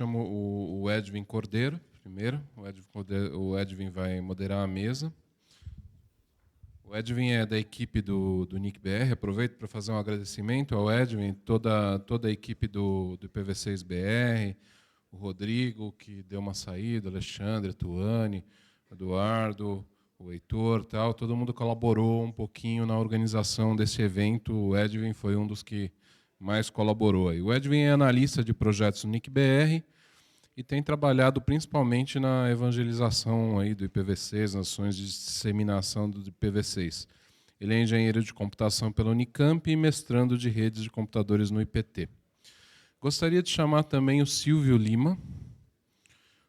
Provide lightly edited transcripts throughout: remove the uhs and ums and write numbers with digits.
chamo o Edwin Cordeiro, primeiro. O Edwin vai moderar a mesa. O Edwin é da equipe do NIC-BR. Aproveito para fazer um agradecimento ao Edwin, toda a equipe do IPv6-BR, o Rodrigo, que deu uma saída, o Alexandre, a Tuane, o Eduardo, o Heitor, tal, todo mundo colaborou um pouquinho na organização desse evento. O Edwin foi um dos que mais colaborou. O Edwin é analista de projetos no NIC-BR e tem trabalhado principalmente na evangelização aí do IPv6, nas ações de disseminação do IPv6. Ele é engenheiro de computação pela Unicamp e mestrando de redes de computadores no IPT. Gostaria de chamar também o Silvio Lima.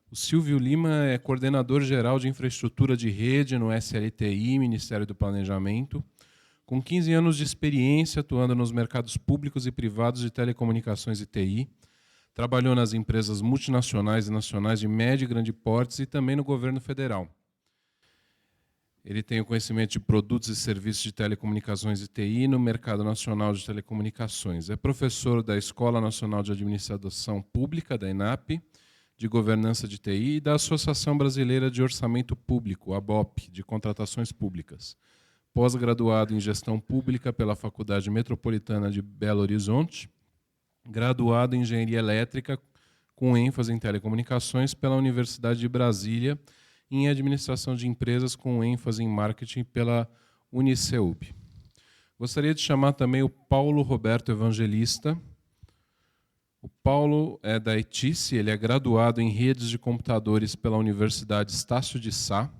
O Silvio Lima é coordenador geral de infraestrutura de rede no SLTI, Ministério do Planejamento, com 15 anos de experiência atuando nos mercados públicos e privados de telecomunicações e TI. Trabalhou nas empresas multinacionais e nacionais de médio e grande portes e também no governo federal. Ele tem o conhecimento de produtos e serviços de telecomunicações e TI no mercado nacional de telecomunicações. É professor da Escola Nacional de Administração Pública, da ENAP, de Governança de TI e da Associação Brasileira de Orçamento Público, ABOP, de Contratações Públicas. Pós-graduado em Gestão Pública pela Faculdade Metropolitana de Belo Horizonte, graduado em Engenharia Elétrica, com ênfase em Telecomunicações, pela Universidade de Brasília, e em Administração de Empresas, com ênfase em Marketing, pela Uniceub. Gostaria de chamar também o Paulo Roberto Evangelista. O Paulo é da ETICE, ele é graduado em Redes de Computadores pela Universidade Estácio de Sá,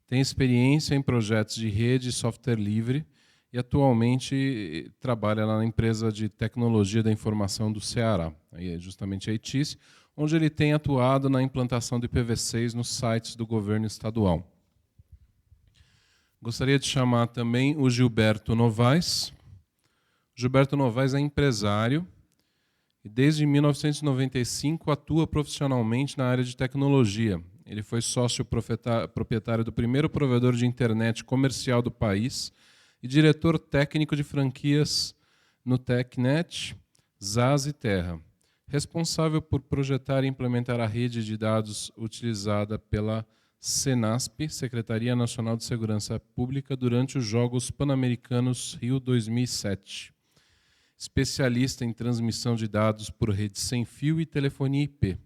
tem experiência em projetos de rede e software livre, e atualmente trabalha lá na empresa de tecnologia da informação do Ceará, aí é justamente a ETICE, onde ele tem atuado na implantação do IPv6 nos sites do governo estadual. Gostaria de chamar também o Gilberto Novaes. Gilberto Novaes é empresário e desde 1995 atua profissionalmente na área de tecnologia. Ele foi sócio proprietário do primeiro provedor de internet comercial do país e diretor técnico de franquias no TecNet, ZAS e Terra, responsável por projetar e implementar a rede de dados utilizada pela Senasp, Secretaria Nacional de Segurança Pública, durante os Jogos Pan-Americanos Rio 2007. Especialista em transmissão de dados por rede sem fio e telefonia IP.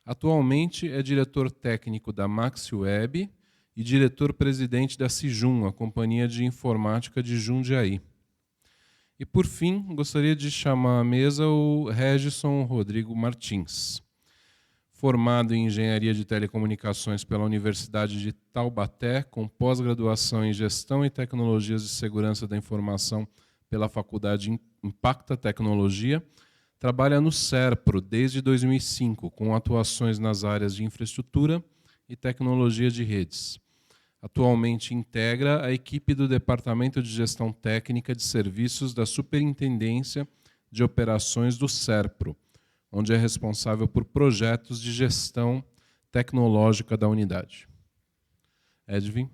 Atualmente é diretor técnico da MaxWeb e diretor-presidente da Cijum, a companhia de informática de Jundiaí. E, por fim, gostaria de chamar à mesa o Regison Rodrigo Martins. Formado em Engenharia de Telecomunicações pela Universidade de Taubaté, com pós-graduação em Gestão e Tecnologias de Segurança da Informação pela Faculdade Impacta Tecnologia, trabalha no SERPRO desde 2005, com atuações nas áreas de infraestrutura e tecnologia de redes. Atualmente integra a equipe do Departamento de Gestão Técnica de Serviços da Superintendência de Operações do SERPRO, onde é responsável por projetos de gestão tecnológica da unidade. Edwin.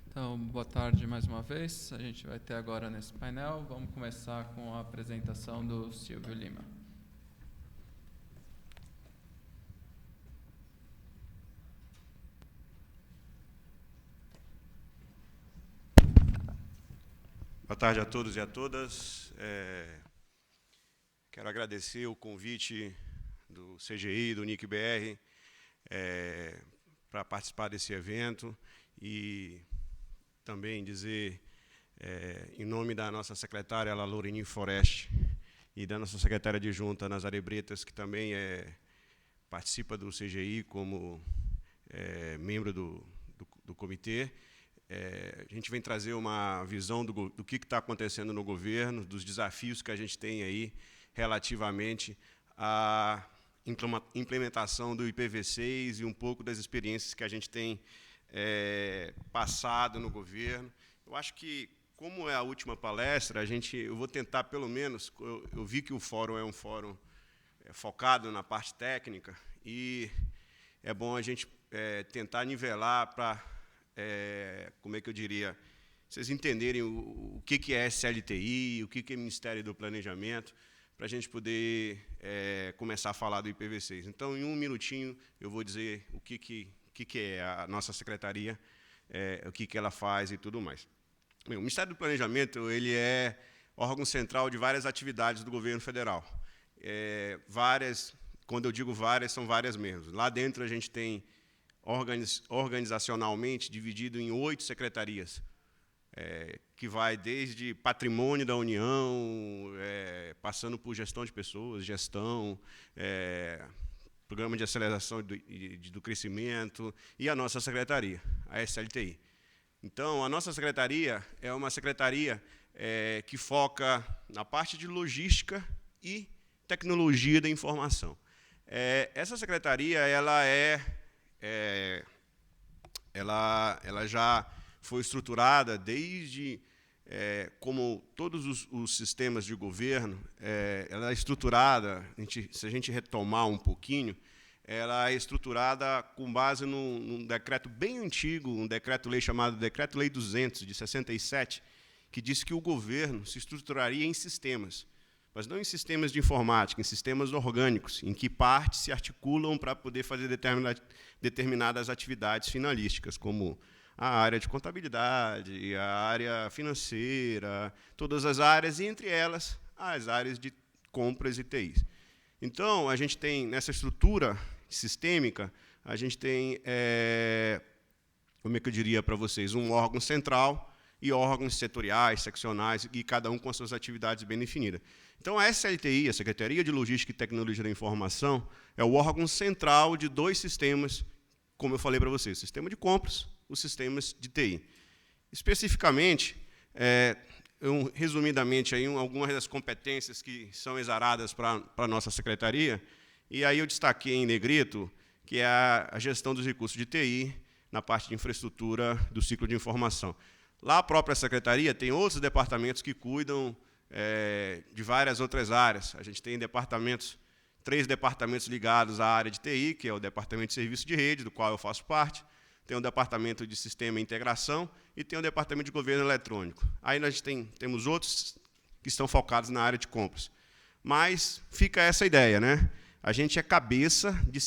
Então, boa tarde mais uma vez. A gente vai ter agora nesse painel. Vamos começar com a apresentação do Silvio Lima. Boa tarde a todos e a todas. Quero agradecer o convite do CGI, do NIC-BR, para participar desse evento e também dizer, em nome da nossa secretária, a Loreni Forest, e da nossa secretária adjunta, Nazaré Bretas, que também participa do CGI como membro do comitê. A gente vem trazer uma visão do que está acontecendo no governo, dos desafios que a gente tem aí relativamente à implementação do IPv6 e um pouco das experiências que a gente tem passado no governo. Eu acho que, como é a última palestra, eu vou tentar, pelo menos, eu vi que o fórum é um fórum focado na parte técnica, e é bom a gente tentar nivelar para, como é que eu diria, vocês entenderem o que é SLTI, o que é Ministério do Planejamento, para a gente poder começar a falar do IPv6. Então, em um minutinho, eu vou dizer o que é a nossa secretaria, o que ela faz e tudo mais. Bem, o Ministério do Planejamento ele é órgão central de várias atividades do governo federal. Quando eu digo várias, são várias mesmo. Lá dentro a gente tem, organizacionalmente, dividido em 8 secretarias, que vai desde patrimônio da União, passando por gestão de pessoas, gestão, programa de aceleração do crescimento, e a nossa secretaria, a SLTI. Então, a nossa secretaria é uma secretaria que foca na parte de logística e tecnologia da informação. Essa secretaria ela já foi estruturada desde, como todos os sistemas de governo, ela é estruturada, se a gente retomar um pouquinho, ela é estruturada com base num decreto bem antigo, um decreto-lei chamado Decreto-Lei 200, de 67, que disse que o governo se estruturaria em sistemas, mas não em sistemas de informática, em sistemas orgânicos, em que partes se articulam para poder fazer determinadas atividades finalísticas, como a área de contabilidade, a área financeira, todas as áreas, e, entre elas, as áreas de compras e TIs. Então, a gente tem, nessa estrutura sistêmica, a gente tem, como é que eu diria para vocês, um órgão central e órgãos setoriais, seccionais, e cada um com as suas atividades bem definidas. Então, a SLTI, a Secretaria de Logística e Tecnologia da Informação, é o órgão central de 2 sistemas, como eu falei para vocês, o sistema de compras, os sistemas de TI. Especificamente, resumidamente, aí, algumas das competências que são exaradas para a nossa secretaria, e aí eu destaquei em negrito, que é a gestão dos recursos de TI, na parte de infraestrutura do ciclo de informação. Lá, a própria secretaria tem outros departamentos que cuidam de várias outras áreas. A gente tem 3 departamentos ligados à área de TI, que é o Departamento de Serviço de Rede, do qual eu faço parte, tem o Departamento de Sistema e Integração e tem o Departamento de Governo Eletrônico. Aí nós temos outros que estão focados na área de compras. Mas fica essa ideia, né? A gente é cabeça de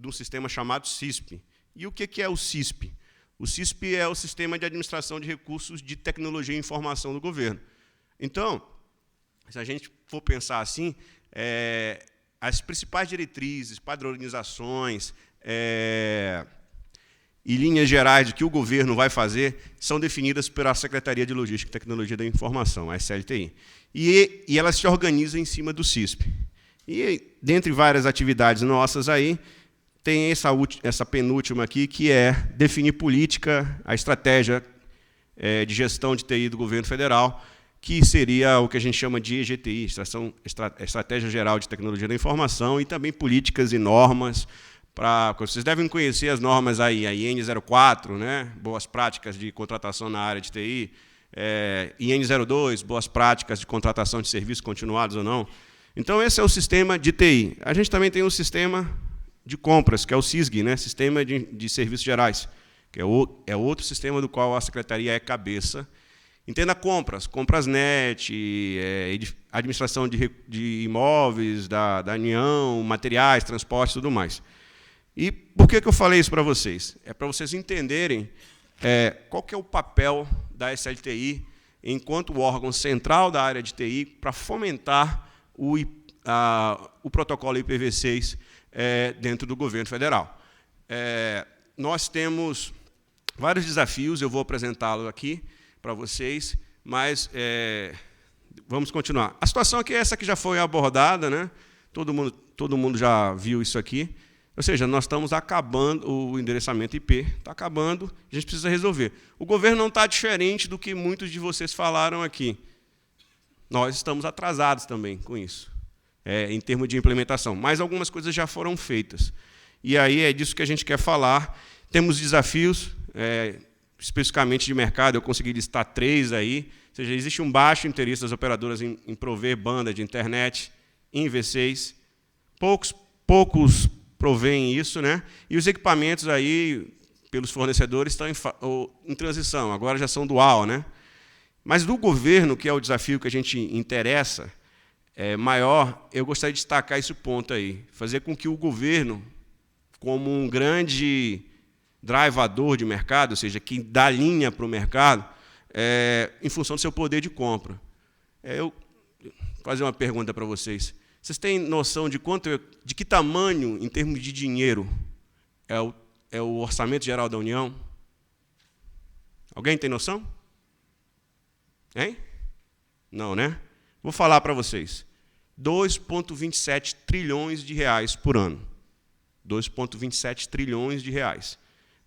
um sistema chamado CISP. E o que é o CISP? O CISP é o Sistema de Administração de Recursos de Tecnologia e Informação do governo. Então, se a gente for pensar assim, as principais diretrizes, padronizações e linhas gerais de que o governo vai fazer são definidas pela Secretaria de Logística e Tecnologia da Informação, a SLTI. E elas se organizam em cima do CISP. E, dentre várias atividades nossas aí, tem essa penúltima aqui, que é definir política, a estratégia de gestão de TI do governo federal, que seria o que a gente chama de EGTI, Estratégia Geral de Tecnologia da Informação, e também políticas e normas. Vocês devem conhecer as normas aí, a IN 04, né? Boas práticas de contratação na área de TI, IN 02, boas práticas de contratação de serviços continuados ou não. Então, esse é o sistema de TI. A gente também tem um sistema de compras, que é o SISG, né? Sistema de Serviços Gerais, que é outro sistema do qual a Secretaria é cabeça. Entenda compras, compras.net, administração de imóveis da União, materiais, transporte e tudo mais. E por que eu falei isso para vocês? É para vocês entenderem qual que é o papel da SLTI enquanto órgão central da área de TI para fomentar o protocolo IPv6 dentro do governo federal. Nós temos vários desafios, eu vou apresentá-los aqui para vocês, mas vamos continuar. A situação aqui é essa que já foi abordada, né? Todo mundo já viu isso aqui. Ou seja, nós estamos acabando, o endereçamento IP está acabando, a gente precisa resolver. O governo não está diferente do que muitos de vocês falaram aqui. Nós estamos atrasados também com isso, em termos de implementação, mas algumas coisas já foram feitas. E aí é disso que a gente quer falar. Temos desafios, especificamente de mercado, eu consegui listar 3 aí. Ou seja, existe um baixo interesse das operadoras em prover banda de internet em V6. Poucos provém isso, né? E os equipamentos aí, pelos fornecedores, estão em transição, agora já são dual, né? Mas do governo, que é o desafio que a gente interessa, maior, eu gostaria de destacar esse ponto aí, fazer com que o governo, como um grande drivador de mercado, ou seja, quem dá linha para o mercado, em função do seu poder de compra. Eu vou fazer uma pergunta para vocês. Vocês têm noção de de que tamanho, em termos de dinheiro, é o Orçamento Geral da União? Alguém tem noção? Hein? Não, né? Vou falar para vocês. 2,27 trilhões de reais por ano. 2,27 trilhões de reais.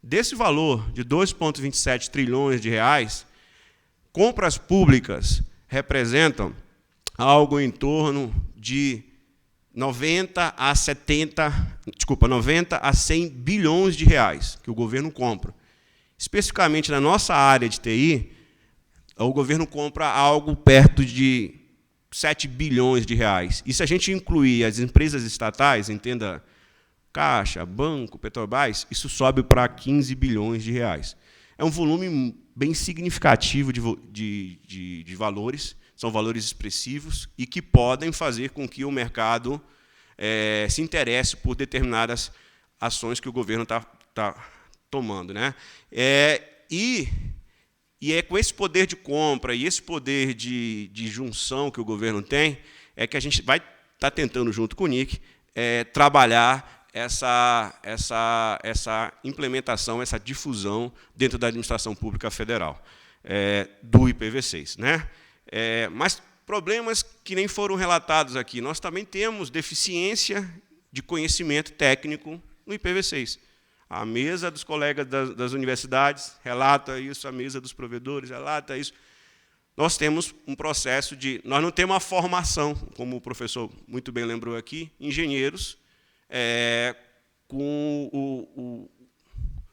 Desse valor de 2,27 trilhões de reais, compras públicas representam algo em torno de 90 a 100 bilhões de reais que o governo compra. Especificamente na nossa área de TI, o governo compra algo perto de 7 bilhões de reais. E se a gente incluir as empresas estatais, entenda Caixa, Banco, Petrobras, isso sobe para 15 bilhões de reais. É um volume bem significativo de valores, são valores expressivos e que podem fazer com que o mercado se interesse por determinadas ações que o governo está tomando, né? E é com esse poder de compra e esse poder de junção que o governo tem, que a gente vai estar tentando, junto com o NIC, trabalhar essa implementação, essa difusão dentro da administração pública federal, do IPv6. Né? Mas problemas que nem foram relatados aqui. Nós também temos deficiência de conhecimento técnico no IPv6. A mesa dos colegas das universidades relata isso, a mesa dos provedores relata isso. Nós temos um processo nós não temos uma formação, como o professor muito bem lembrou aqui, engenheiros com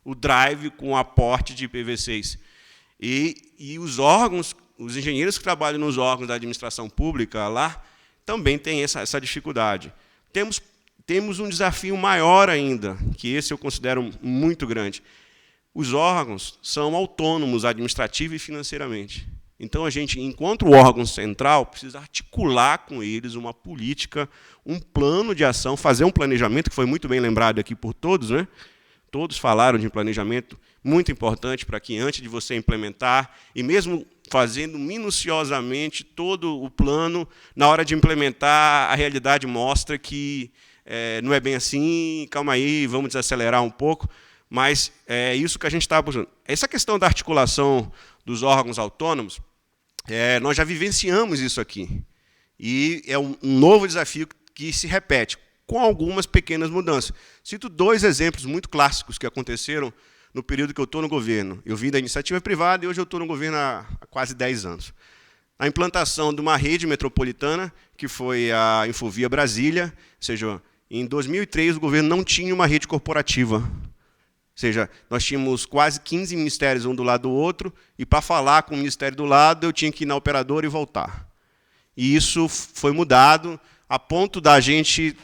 o drive, com o aporte de IPv6. E os órgãos, os engenheiros que trabalham nos órgãos da administração pública lá, também têm essa dificuldade. Temos um desafio maior ainda, que esse eu considero muito grande. Os órgãos são autônomos administrativa e financeiramente. Então, a gente, enquanto órgão central, precisa articular com eles uma política, um plano de ação, fazer um planejamento, que foi muito bem lembrado aqui por todos, né? Todos falaram de planejamento, muito importante para que, antes de você implementar, e mesmo fazendo minuciosamente todo o plano, na hora de implementar, a realidade mostra que não é bem assim, calma aí, vamos desacelerar um pouco, mas é isso que a gente está buscando. Essa questão da articulação dos órgãos autônomos, nós já vivenciamos isso aqui. E é um novo desafio que se repete, com algumas pequenas mudanças. Cito 2 exemplos muito clássicos que aconteceram no período que eu estou no governo. Eu vim da iniciativa privada e hoje eu estou no governo há quase 10 anos. A implantação de uma rede metropolitana, que foi a Infovia Brasília, ou seja, em 2003 o governo não tinha uma rede corporativa. Ou seja, nós tínhamos quase 15 ministérios um do lado do outro, e para falar com o ministério do lado, eu tinha que ir na operadora e voltar. E isso foi mudado a ponto da gente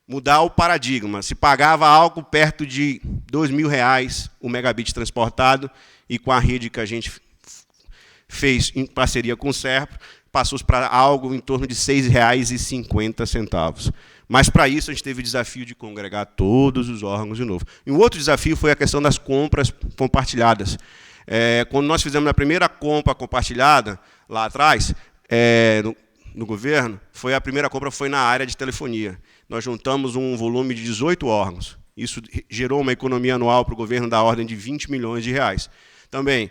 mudar o paradigma. Se pagava algo perto de R$2.000 o megabit transportado, e com a rede que a gente fez em parceria com o SERPRO, passou para algo em torno de R$ 6,50. Mas, para isso, a gente teve o desafio de congregar todos os órgãos de novo. E um outro desafio foi a questão das compras compartilhadas. Quando nós fizemos a primeira compra compartilhada, lá atrás, no governo, a primeira compra foi na área de telefonia. Nós juntamos um volume de 18 órgãos. Isso gerou uma economia anual para o governo da ordem de R$20 milhões. Também,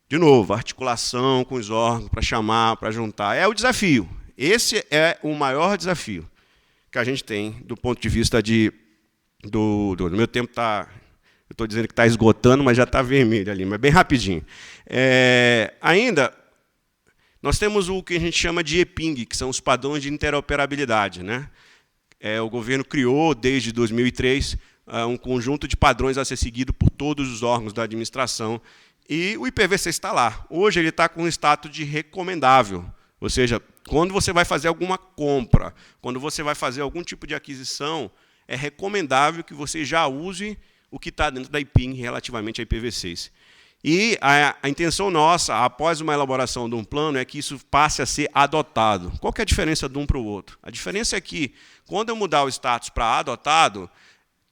de novo, articulação com os órgãos para chamar, para juntar. É o desafio. Esse é o maior desafio que a gente tem do ponto de vista do meu tempo está... Eu estou dizendo que está esgotando, mas já está vermelho ali, mas bem rapidinho. Ainda, nós temos o que a gente chama de EPING, que são os padrões de interoperabilidade. Né? O governo criou, desde 2003, um conjunto de padrões a ser seguido por todos os órgãos da administração, e o IPv6 está lá. Hoje ele está com um status de recomendável, ou seja, quando você vai fazer alguma compra, quando você vai fazer algum tipo de aquisição, é recomendável que você já use o que está dentro da IPING relativamente a IPv6. E a intenção nossa, após uma elaboração de um plano, é que isso passe a ser adotado. Qual que é a diferença de um para o outro? A diferença é que, quando eu mudar o status para adotado,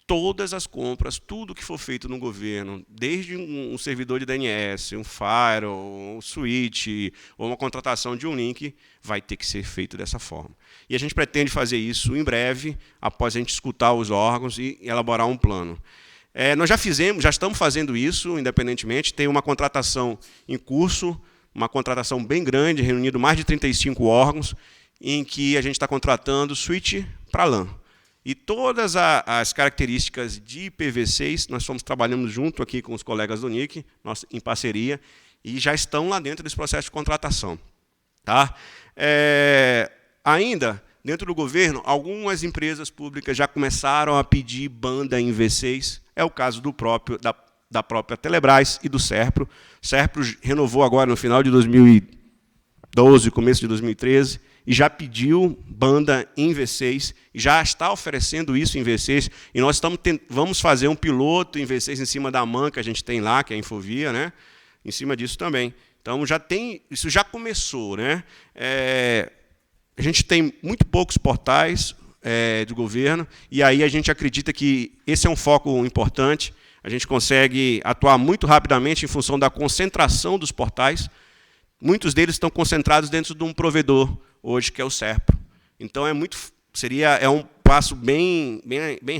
todas as compras, tudo que for feito no governo, desde um servidor de DNS, um firewall, um switch, ou uma contratação de um link, vai ter que ser feito dessa forma. E a gente pretende fazer isso em breve, após a gente escutar os órgãos e elaborar um plano. Nós já estamos fazendo isso, independentemente, tem uma contratação em curso, uma contratação bem grande, reunindo mais de 35 órgãos, em que a gente está contratando switch para LAN. E todas as características de IPv6, nós estamos trabalhando junto aqui com os colegas do NIC, nós, em parceria, e já estão lá dentro desse processo de contratação. Tá? Ainda, dentro do governo, algumas empresas públicas já começaram a pedir banda em V6, é o caso da própria Telebrás e do Serpro. O Serpro renovou agora no final de 2012, começo de 2013, e já pediu banda em V6, e já está oferecendo isso em V6, e nós vamos fazer um piloto em V6 em cima da MAN que a gente tem lá, que é a Infovia, né? Em cima disso também. Então, isso já começou. Né? A gente tem muito poucos portais do governo, e aí a gente acredita que esse é um foco importante, a gente consegue atuar muito rapidamente em função da concentração dos portais. Muitos deles estão concentrados dentro de um provedor, hoje, que é o Serpro. Então, é um passo bem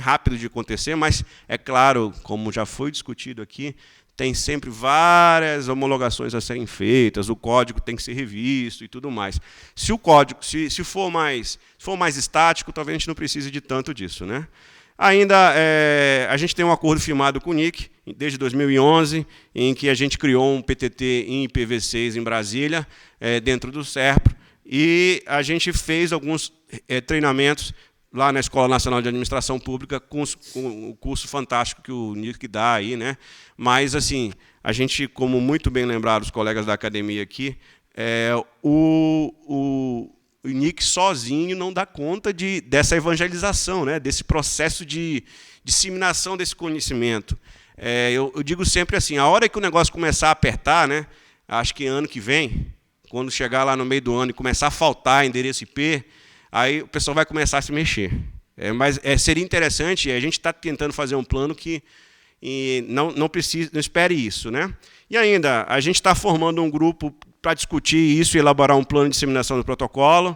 rápido de acontecer, mas, é claro, como já foi discutido aqui, tem sempre várias homologações a serem feitas, o código tem que ser revisto e tudo mais. Se o código se for mais estático, talvez a gente não precise de tanto disso. Né? Ainda, a gente tem um acordo firmado com o NIC, desde 2011, em que a gente criou um PTT em IPv6 em Brasília, dentro do Serpro, e a gente fez alguns treinamentos lá na Escola Nacional de Administração Pública, com o curso fantástico que o NIC dá aí, né? Mas, assim, a gente, como muito bem lembraram os colegas da academia aqui, o NIC sozinho não dá conta dessa evangelização, né? Desse processo de disseminação desse conhecimento. Eu digo sempre assim, a hora que o negócio começar a apertar, né? Acho que ano que vem, quando chegar lá no meio do ano e começar a faltar endereço IP, aí o pessoal vai começar a se mexer. Mas seria interessante, a gente está tentando fazer um plano que não espere isso. Né? E ainda, a gente está formando um grupo para discutir isso e elaborar um plano de disseminação do protocolo.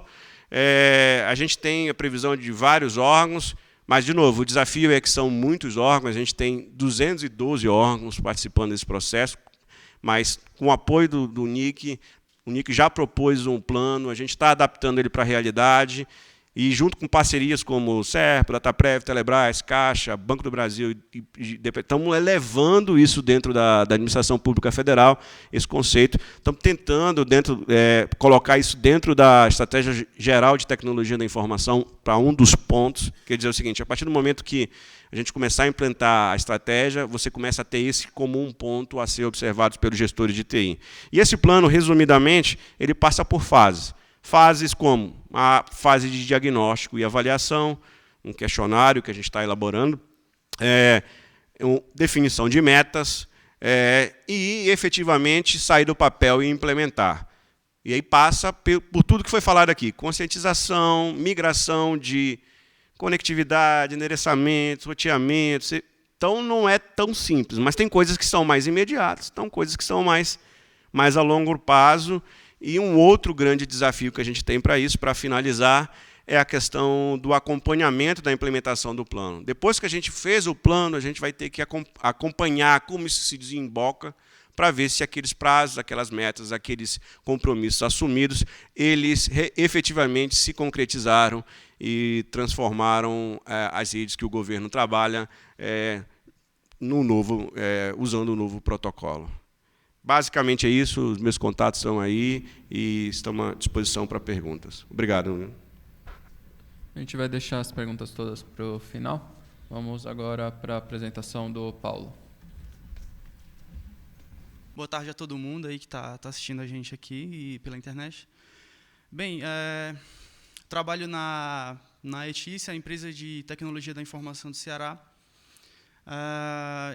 A gente tem a previsão de vários órgãos, mas, de novo, o desafio é que são muitos órgãos, a gente tem 212 órgãos participando desse processo, mas com o apoio do NIC, o NIC já propôs um plano, a gente está adaptando ele para a realidade, e junto com parcerias como o Serpro, Dataprev, Telebrás, Caixa, Banco do Brasil, estamos elevando isso dentro da administração pública federal, esse conceito. Estamos tentando colocar isso dentro da estratégia geral de tecnologia da informação para um dos pontos, quer dizer o seguinte, a partir do momento que a gente começar a implantar a estratégia, você começa a ter esse como um ponto a ser observado pelos gestores de TI. E esse plano, resumidamente, ele passa por fases. Fases como a fase de diagnóstico e avaliação, um questionário que a gente está elaborando, definição de metas, e, efetivamente, sair do papel e implementar. E aí passa por tudo que foi falado aqui, conscientização, migração de conectividade, endereçamento, roteamento. Então, não é tão simples, mas tem coisas que são mais imediatas, tem coisas que são mais a longo prazo. E um outro grande desafio que a gente tem para isso, para finalizar, é a questão do acompanhamento da implementação do plano. Depois que a gente fez o plano, a gente vai ter que acompanhar como isso se desemboca, para ver se aqueles prazos, aquelas metas, aqueles compromissos assumidos, eles efetivamente se concretizaram e transformaram as redes que o governo trabalha usando o novo protocolo. Basicamente é isso, os meus contatos estão aí e estamos à disposição para perguntas. Obrigado. A gente vai deixar as perguntas todas para o final. Vamos agora para a apresentação do Paulo. Boa tarde a todo mundo aí que está assistindo a gente aqui e pela internet. Bem, trabalho na ETICE, a empresa de tecnologia da informação do Ceará.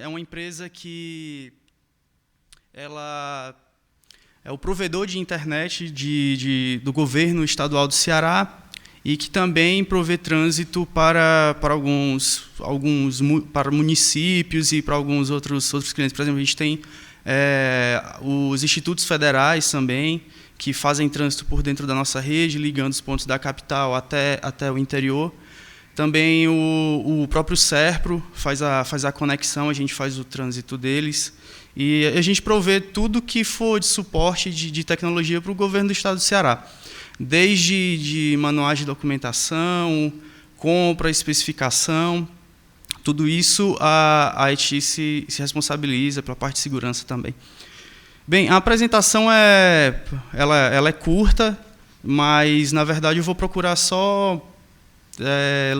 É uma empresa que ela é o provedor de internet do governo estadual do Ceará e que também provê trânsito para para municípios e para alguns outros clientes. Por exemplo, a gente tem os institutos federais também, que fazem trânsito por dentro da nossa rede, ligando os pontos da capital até o interior. Também o próprio SERPRO faz a conexão, a gente faz o trânsito deles. E a gente provê tudo que for de suporte de tecnologia para o governo do estado do Ceará. Desde de manuais de documentação, compra, especificação, tudo isso a ETI se responsabiliza pela parte de segurança também. Bem, a apresentação ela é curta, mas, na verdade, eu vou procurar só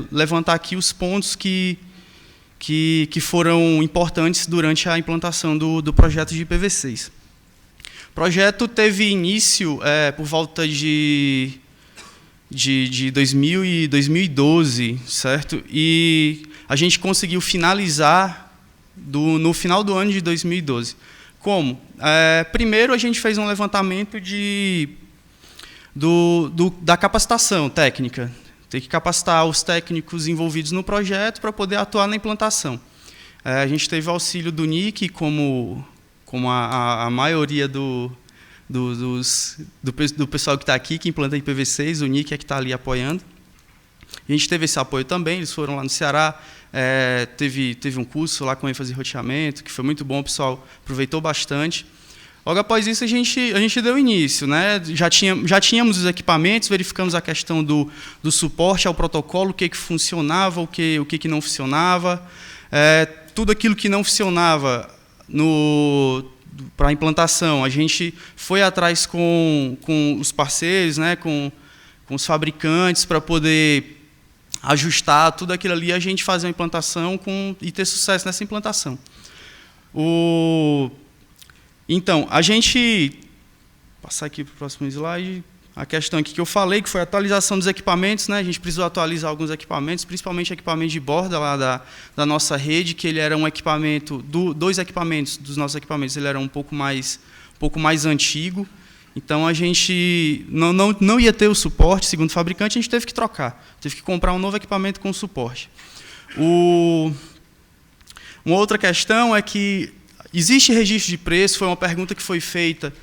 levantar aqui os pontos que foram importantes durante a implantação do projeto de IPv6. O projeto teve início por volta de 2012, certo? E a gente conseguiu finalizar no final do ano de 2012. Como? Primeiro, a gente fez um levantamento da capacitação técnica. Tem que capacitar os técnicos envolvidos no projeto para poder atuar na implantação. A gente teve auxílio do NIC, como a maioria do pessoal que está aqui, que implanta IPv6, o NIC é que está ali apoiando. A gente teve esse apoio também, eles foram lá no Ceará, teve um curso lá com ênfase em roteamento, que foi muito bom, o pessoal aproveitou bastante. Logo após isso, a gente deu início, né? Já tínhamos os equipamentos, verificamos a questão do suporte ao protocolo, o que funcionava, o que não funcionava. Tudo aquilo que não funcionava para a implantação, a gente foi atrás com os parceiros, né? com os fabricantes, para poder ajustar tudo aquilo ali, a gente fazer uma implantação e ter sucesso nessa implantação. Então, a gente... Passar aqui para o próximo slide. A questão aqui que eu falei, que foi a atualização dos equipamentos, né? A gente precisou atualizar alguns equipamentos, principalmente equipamento de borda lá da nossa rede, que ele era um equipamento... Dois equipamentos dos nossos equipamentos, ele era um pouco mais antigo. Então, a gente não ia ter o suporte, segundo o fabricante, a gente teve que trocar. Teve que comprar um novo equipamento com suporte. Uma outra questão é que existe registro de preço, foi uma pergunta que foi feita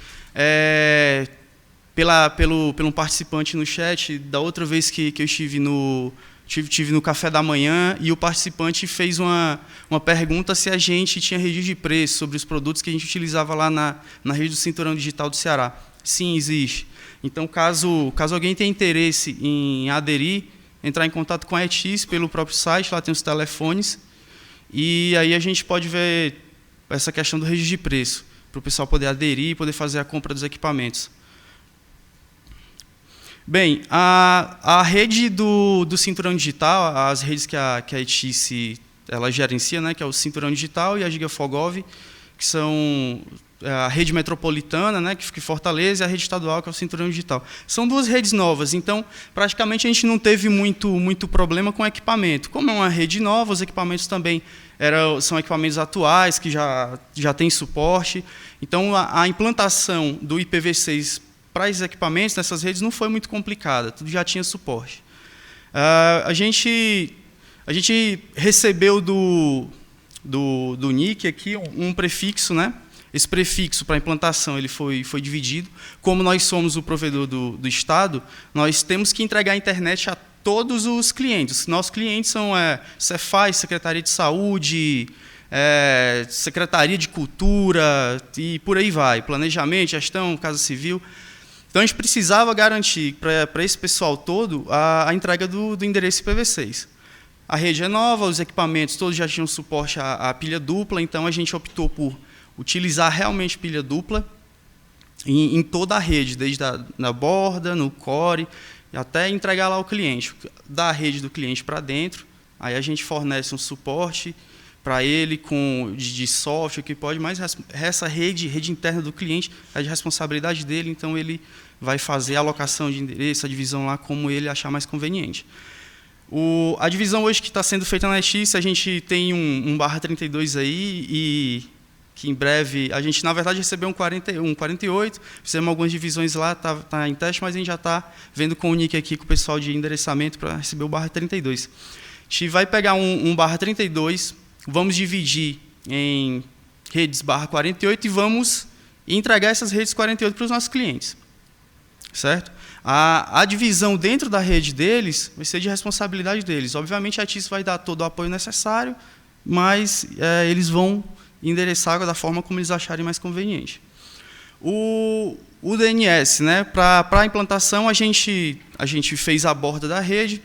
pelo participante no chat, da outra vez que eu estive no café da manhã, e o participante fez uma pergunta se a gente tinha registro de preço sobre os produtos que a gente utilizava lá na rede do Cinturão Digital do Ceará. Sim, existe. Então, caso alguém tenha interesse em aderir, entrar em contato com a ETIS pelo próprio site, lá tem os telefones, e aí a gente pode ver essa questão do registro de preço, para o pessoal poder aderir e poder fazer a compra dos equipamentos. Bem, a rede do Cinturão Digital, as redes que a ETIS ela gerencia, né, que é o Cinturão Digital e a Gigafogov, que são a rede metropolitana, né, que fica em Fortaleza, e a rede estadual, que é o Cinturão Digital. São duas redes novas, então, praticamente, a gente não teve muito problema com o equipamento. Como é uma rede nova, os equipamentos também são equipamentos atuais, que já têm suporte. Então, a implantação do IPv6 para esses equipamentos, nessas redes, não foi muito complicada, tudo já tinha suporte. A gente recebeu do NIC aqui um prefixo, né? Esse prefixo para implantação ele foi dividido. Como nós somos o provedor do Estado, nós temos que entregar a internet a todos os clientes. Nossos clientes são Cefaz, Secretaria de Saúde, Secretaria de Cultura e por aí vai, planejamento, gestão, Casa Civil. Então, a gente precisava garantir para esse pessoal todo a entrega do endereço IPv6. A rede é nova, os equipamentos todos já tinham suporte à pilha dupla, então a gente optou por utilizar realmente pilha dupla em toda a rede, desde na borda, no core, até entregar lá ao cliente, da rede do cliente para dentro. Aí a gente fornece um suporte para ele de software que pode, mas essa rede interna do cliente é de responsabilidade dele, então ele vai fazer a alocação de endereço, a divisão lá como ele achar mais conveniente. A divisão hoje que está sendo feita na ETIS, a gente tem um /32 aí, e que em breve, a gente, na verdade, recebeu um 48, fizemos algumas divisões lá, está em teste, mas a gente já está vendo com o Nick aqui, com o pessoal de endereçamento, para receber o /32. A gente vai pegar um /32, vamos dividir em redes /48 e vamos entregar essas redes 48 para os nossos clientes. Certo? A divisão dentro da rede deles vai ser de responsabilidade deles. Obviamente, a ITIS vai dar todo o apoio necessário, mas eles vão endereçar da forma como eles acharem mais conveniente. O DNS, né, para a implantação, a gente fez a borda da rede,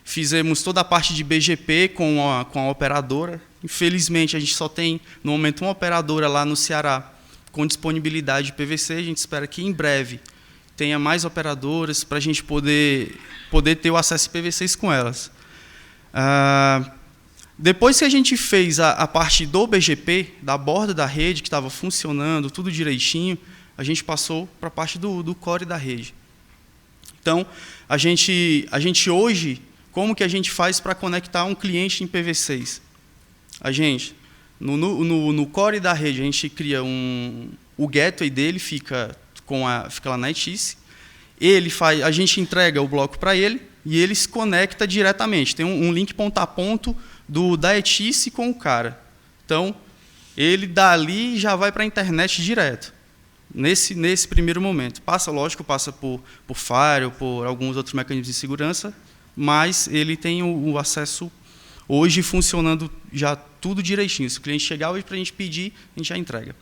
fizemos toda a parte de BGP com a operadora. Infelizmente, a gente só tem, no momento, uma operadora lá no Ceará com disponibilidade de PVC. A gente espera que, em breve, tenha mais operadoras para a gente poder ter o acesso a PVCs com elas. Depois que a gente fez a parte do BGP, da borda da rede, que estava funcionando, tudo direitinho, a gente passou para a parte do core da rede. Então, a gente hoje, como que a gente faz para conectar um cliente em PV6? A gente, no core da rede, a gente cria o gateway dele, fica lá na ITIS. A gente entrega o bloco para ele e ele se conecta diretamente. Tem um link ponto a ponto da ITIS com o cara. Então, ele dali já vai para a internet direto, nesse primeiro momento. Lógico, passa por firewall, por alguns outros mecanismos de segurança, mas ele tem o acesso hoje funcionando já tudo direitinho. Se o cliente chegar hoje para a gente pedir, a gente já entrega.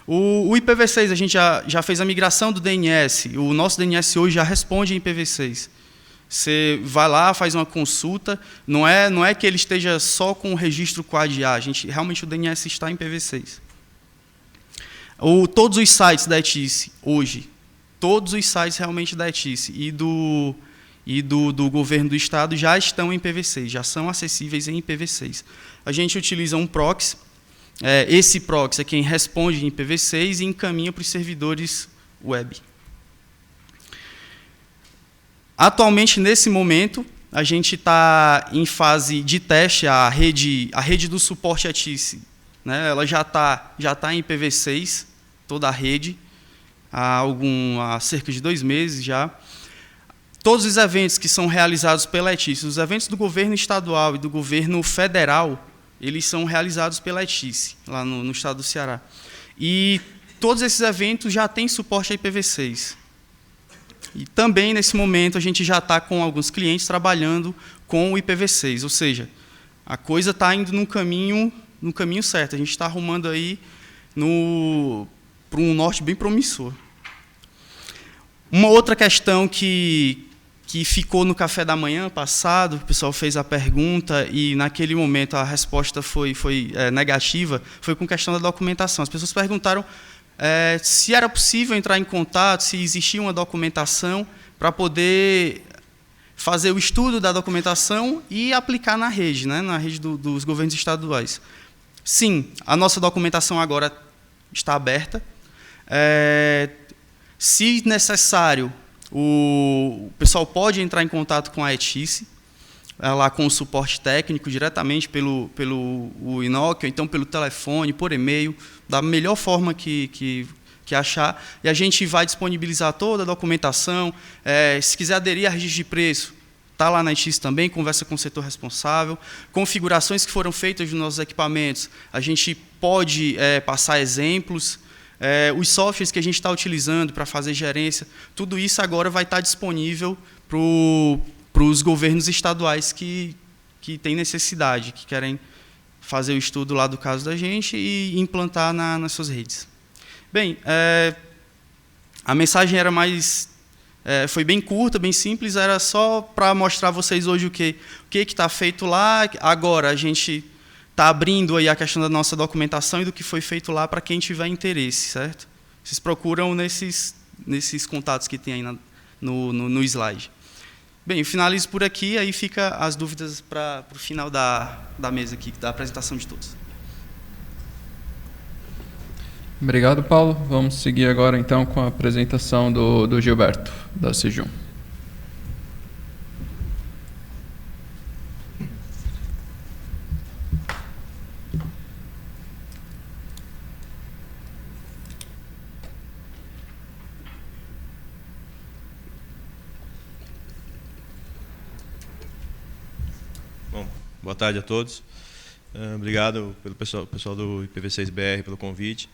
O IPv6, a gente já fez a migração do DNS. O nosso DNS hoje já responde em IPv6. Você vai lá, faz uma consulta. Não é que ele esteja só com o registro QAD-A. Realmente o DNS está em IPv6. Todos os sites da ITIS hoje, todos os sites realmente da ITIS e do governo do estado já estão em IPv6, já são acessíveis em IPv6. A gente utiliza um proxy. Esse proxy é quem responde em IPv6 e encaminha para os servidores web. Atualmente, nesse momento, a gente está em fase de teste. A rede do suporte ITIS, né, ela já tá em IPv6, toda a rede, há cerca de 2 meses já. Todos os eventos que são realizados pela ITIS, os eventos do governo estadual e do governo federal, eles são realizados pela ITIS, lá no estado do Ceará. E todos esses eventos já têm suporte a IPv6. E também, nesse momento, a gente já está com alguns clientes trabalhando com o IPv6, ou seja, a coisa está indo no caminho certo. A gente está arrumando aí para um norte bem promissor. Uma outra questão que ficou no café da manhã passado, o pessoal fez a pergunta e, naquele momento, a resposta foi negativa, foi com questão da documentação. As pessoas perguntaram se era possível entrar em contato, se existia uma documentação para poder fazer o estudo da documentação e aplicar na rede, né, na rede dos governos estaduais. Sim, a nossa documentação agora está aberta. Se necessário, o pessoal pode entrar em contato com a ITIS, lá com o suporte técnico, diretamente pelo Inoc, ou então pelo telefone, por e-mail, da melhor forma que achar, e a gente vai disponibilizar toda a documentação. Se quiser aderir a registro de preço, está lá na ITIS também, conversa com o setor responsável. Configurações que foram feitas nos nossos equipamentos, a gente pode passar exemplos. Os softwares que a gente está utilizando para fazer gerência, tudo isso agora vai estar disponível para os governos estaduais que têm necessidade, que querem fazer o estudo lá do caso da gente e implantar nas suas redes. Bem, a mensagem era foi bem curta, bem simples, era só para mostrar a vocês hoje o que está feito lá. Agora a gente está abrindo aí a questão da nossa documentação e do que foi feito lá para quem tiver interesse, certo? Vocês procuram nesses contatos que tem aí no slide. Bem, eu finalizo por aqui, aí fica as dúvidas para o final da mesa aqui, da apresentação de todos. Obrigado, Paulo. Vamos seguir agora, então, com a apresentação do Gilberto, da Sejum. Boa tarde a todos. Obrigado pelo pessoal do IPv6BR pelo convite.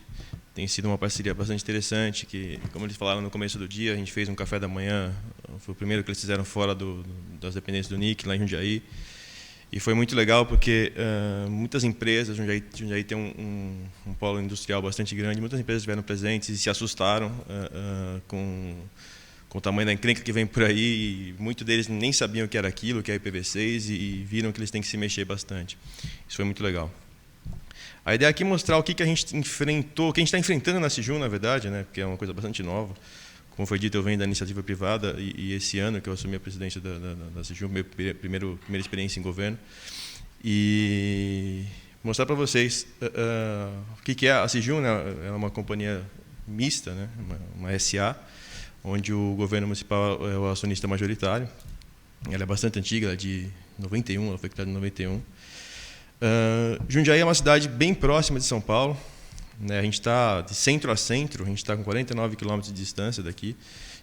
Tem sido uma parceria bastante interessante, que, como eles falaram no começo do dia, a gente fez um café da manhã, foi o primeiro que eles fizeram fora das dependências do NIC, lá em Jundiaí. E foi muito legal porque muitas empresas, Jundiaí tem um polo industrial bastante grande, muitas empresas estiveram presentes e se assustaram com o tamanho da encrenca que vem por aí. E muitos deles nem sabiam o que era aquilo, que é IPv6, e viram que eles têm que se mexer bastante. Isso foi muito legal. A ideia aqui é mostrar o que a gente enfrentou, o que a gente está enfrentando na Cijum, na verdade, né, porque é uma coisa bastante nova. Como foi dito, eu venho da iniciativa privada e esse ano que eu assumi a presidência da Cijum, minha primeira experiência em governo, e mostrar para vocês o que é a Cijum, né? É uma companhia mista, né, uma SA, onde o governo municipal é o acionista majoritário. Ela é bastante antiga, ela é de 91, ela foi criada em 91. Jundiaí é uma cidade bem próxima de São Paulo, né? A gente está de centro a centro, a gente está com 49 quilômetros de distância daqui,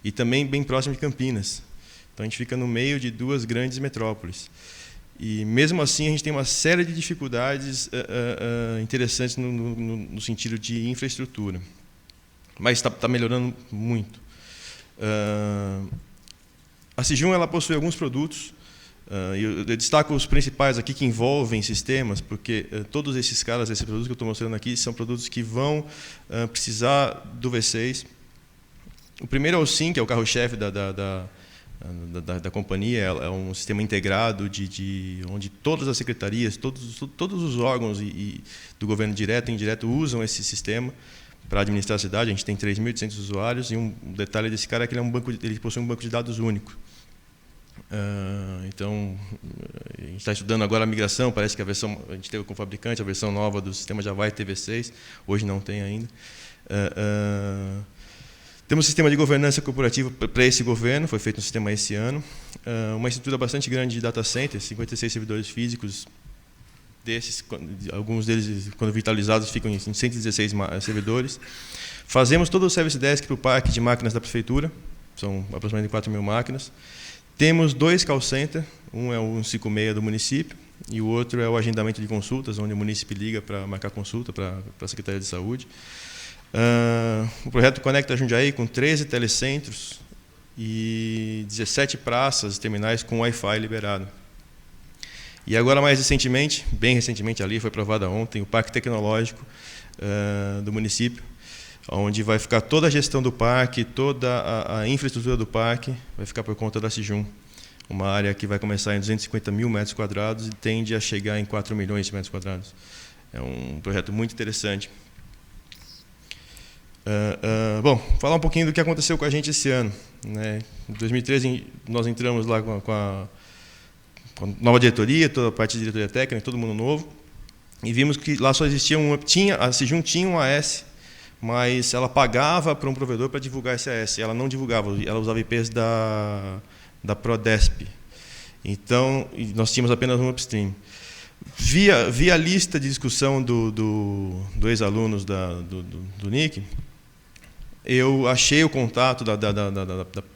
e também bem próximo de Campinas. Então a gente fica no meio de duas grandes metrópoles. E mesmo assim a gente tem uma série de dificuldades interessantes no sentido de infraestrutura. Mas está melhorando muito. A Cijum ela possui alguns produtos. Eu destaco os principais aqui que envolvem sistemas, porque todos esses produtos que eu estou mostrando aqui, são produtos que vão precisar do V6. O primeiro é o SIM, que é o carro-chefe da companhia. É um sistema integrado onde todas as secretarias, todos os órgãos do governo direto e indireto usam esse sistema para administrar a cidade. A gente tem 3.800 usuários, e um detalhe desse cara é que ele possui um banco de dados único. Então, a gente está estudando agora a migração, parece que a gente teve com o fabricante, a versão nova do sistema já vai ter V6, hoje não tem ainda. Temos um sistema de governança corporativa para esse governo, foi feito um sistema esse ano. Uma estrutura bastante grande de data centers, 56 servidores físicos, alguns deles, quando virtualizados, ficam em 116 servidores. Fazemos todo o service desk para o parque de máquinas da prefeitura, são aproximadamente 4.000 máquinas. Temos 2 call centers, um é o 156 do município e o outro é o agendamento de consultas, onde o município liga para marcar consulta para a Secretaria de Saúde. O projeto conecta Jundiaí com 13 telecentros e 17 praças e terminais com Wi-Fi liberado. E agora, mais recentemente, bem recentemente ali, foi aprovado ontem, o Parque Tecnológico do município, onde vai ficar toda a gestão do parque, toda a infraestrutura do parque, vai ficar por conta da Cijum. Uma área que vai começar em 250 mil metros quadrados e tende a chegar em 4 milhões de metros quadrados. É um projeto muito interessante. Bom, falar um pouquinho do que aconteceu com a gente esse ano, né? Em 2013, nós entramos lá com a nova diretoria, toda a parte de diretoria técnica, todo mundo novo, e vimos que lá só existia a Cijum tinha um AS, mas ela pagava para um provedor para divulgar esse AS. Ela não divulgava, ela usava IPs da Prodesp. Então, nós tínhamos apenas um upstream. Via a lista de discussão do ex-alunos do NIC, eu achei o contato,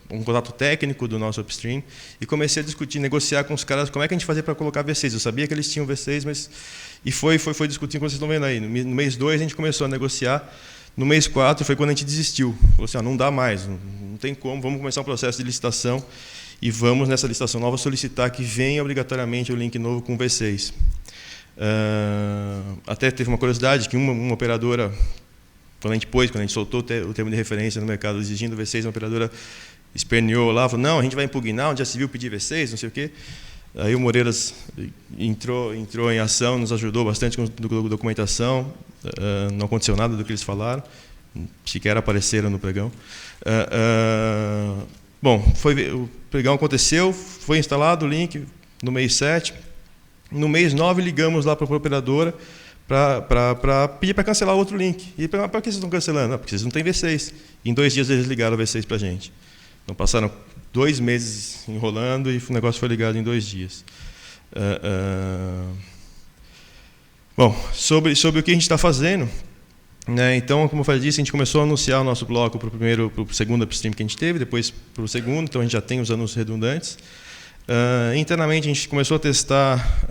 um contato técnico do nosso upstream e comecei a discutir, negociar com os caras como é que a gente fazia para colocar V6. Eu sabia que eles tinham V6, mas... E foi discutindo, como vocês estão vendo aí. No mês 2, a gente começou a negociar. No mês 4 foi quando a gente desistiu. Falou assim, não dá mais, não tem como, vamos começar um processo de licitação e vamos, nessa licitação nova, solicitar que venha obrigatoriamente o link novo com V6. Até teve uma curiosidade que uma operadora, quando a gente soltou o termo de referência no mercado exigindo V6, uma operadora esperneou lá, falou, não, a gente vai impugnar, onde já se viu pedir V6, não sei o quê. Aí o Moreiras entrou em ação, nos ajudou bastante com documentação, não aconteceu nada do que eles falaram, sequer apareceram no pregão. Bom, o pregão aconteceu, foi instalado o link no mês 7. No mês 9, ligamos lá para a operadora para pedir para cancelar outro link. E para que vocês estão cancelando? Não, porque vocês não têm V6. Em 2 dias eles ligaram o V6 para a gente. Então passaram 2 meses enrolando e o negócio foi ligado em 2 dias. Bom, sobre o que a gente está fazendo, né, então, como eu falei disso, a gente começou a anunciar o nosso bloco para o segundo upstream que a gente teve, depois para o segundo, então a gente já tem os anúncios redundantes. Internamente, a gente começou a testar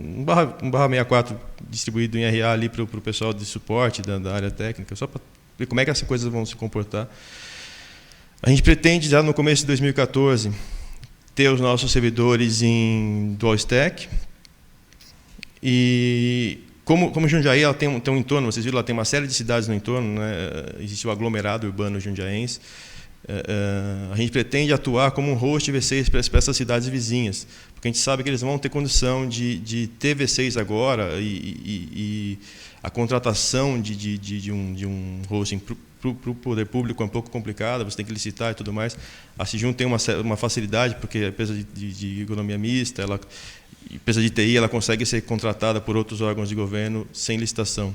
um barra 64 distribuído em RA ali para o pessoal de suporte da área técnica, só para ver como é que essas coisas vão se comportar. A gente pretende, já no começo de 2014, ter os nossos servidores em dual stack. E como Jundiaí ela tem um entorno, vocês viram, ela tem uma série de cidades no entorno, né? Existe o aglomerado urbano jundiaense. A gente pretende atuar como um host V6 para essas cidades vizinhas, porque a gente sabe que eles vão ter condição de ter V6 agora, e a contratação de um hosting para o poder público é um pouco complicada, você tem que licitar e tudo mais. A Sijun tem uma facilidade, porque a empresa de economia mista, a empresa de TI, ela consegue ser contratada por outros órgãos de governo sem licitação,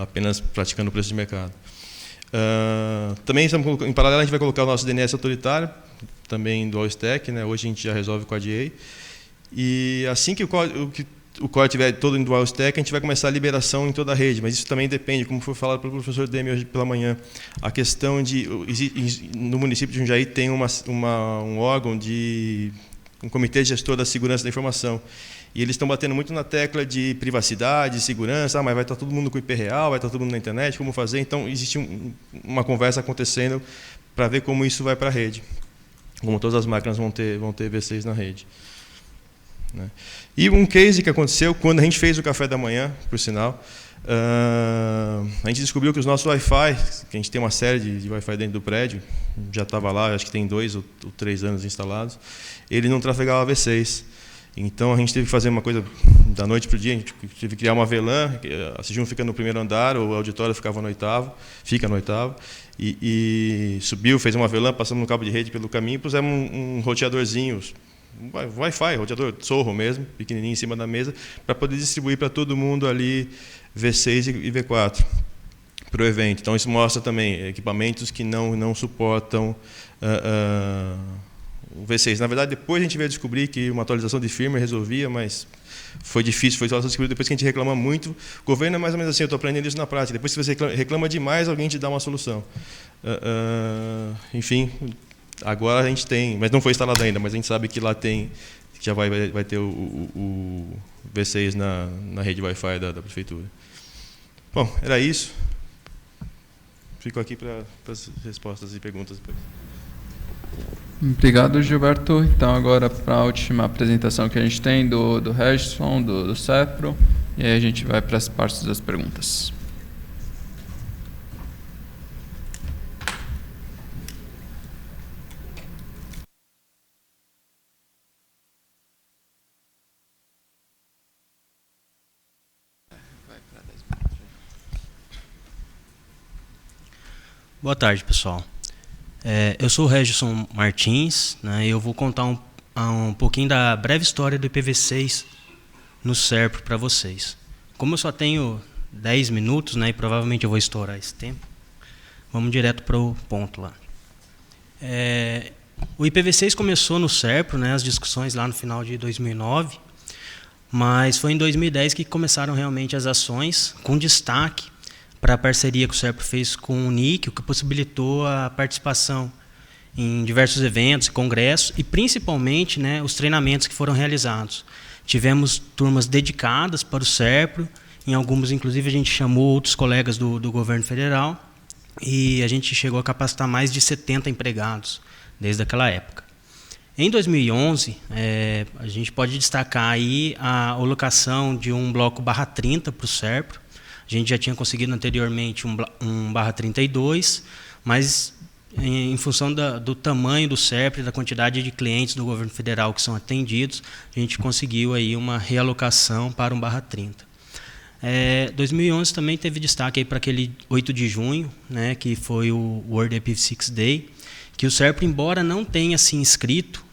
apenas praticando o preço de mercado. Também, em paralelo, a gente vai colocar o nosso DNS autoritário, também dual stack, né? Hoje a gente já resolve com a DA. E assim que o core estiver todo em dual stack, a gente vai começar a liberação em toda a rede, mas isso também depende, como foi falado pelo professor Demi hoje pela manhã, a questão de, no município de Jundiaí tem um órgão um comitê gestor da segurança da informação. E eles estão batendo muito na tecla de privacidade, segurança, mas vai estar todo mundo com IP real, vai estar todo mundo na internet, como fazer? Então, existe uma conversa acontecendo para ver como isso vai para a rede. Como todas as máquinas vão ter V6 na rede. Né? E um case que aconteceu quando a gente fez o café da manhã, por sinal, a gente descobriu que os nossos Wi-Fi, que a gente tem uma série de Wi-Fi dentro do prédio, já estava lá, acho que tem 2 ou 3 anos instalados, ele não trafegava V6. Então a gente teve que fazer uma coisa da noite para o dia, a gente teve que criar uma VLAN, a Sijun fica no primeiro andar, o auditório ficava no oitavo, e subiu, fez uma VLAN, passamos no cabo de rede pelo caminho, pusemos um roteadorzinho, Wi-Fi, roteador Zorro mesmo, pequenininho em cima da mesa, para poder distribuir para todo mundo ali V6 e V4 para o evento. Então isso mostra também equipamentos que não suportam o V6. Na verdade, depois a gente veio descobrir que uma atualização de firmware resolvia, mas foi difícil, foi só descobrir depois que a gente reclama muito. O governo é mais ou menos assim, eu estou aprendendo isso na prática. Depois, se você reclama demais, alguém te dá uma solução. Enfim, agora a gente tem, mas não foi instalado ainda, mas a gente sabe que lá tem, já vai ter o V6 na rede Wi-Fi da prefeitura. Bom, era isso. Fico aqui para as respostas e perguntas depois. Obrigado, Gilberto. Então, agora para a última apresentação que a gente tem do Regson, do CEPRO, e aí a gente vai para as partes das perguntas. Boa tarde, pessoal. Eu sou o Regson Martins, né, e eu vou contar um pouquinho da breve história do IPv6 no CERPRO para vocês. Como eu só tenho 10 minutos, né, e provavelmente eu vou estourar esse tempo, vamos direto para o ponto lá. O IPv6 começou no CERPRO, né, as discussões lá no final de 2009, mas foi em 2010 que começaram realmente as ações, com destaque para a parceria que o CERPRO fez com o NIC, o que possibilitou a participação em diversos eventos, congressos e principalmente, né, os treinamentos que foram realizados. Tivemos turmas dedicadas para o CERPRO, em algumas inclusive a gente chamou outros colegas do governo federal e a gente chegou a capacitar mais de 70 empregados desde aquela época. Em 2011, a gente pode destacar aí a alocação de um bloco /30 para o CERPRO. A gente já tinha conseguido anteriormente um /32, mas em função do tamanho do CERPRO e da quantidade de clientes do governo federal que são atendidos, a gente conseguiu aí uma realocação para um /30. 2011 também teve destaque para aquele 8 de junho, né, que foi o World IPv6 Day, que o CERPRO, embora não tenha se inscrito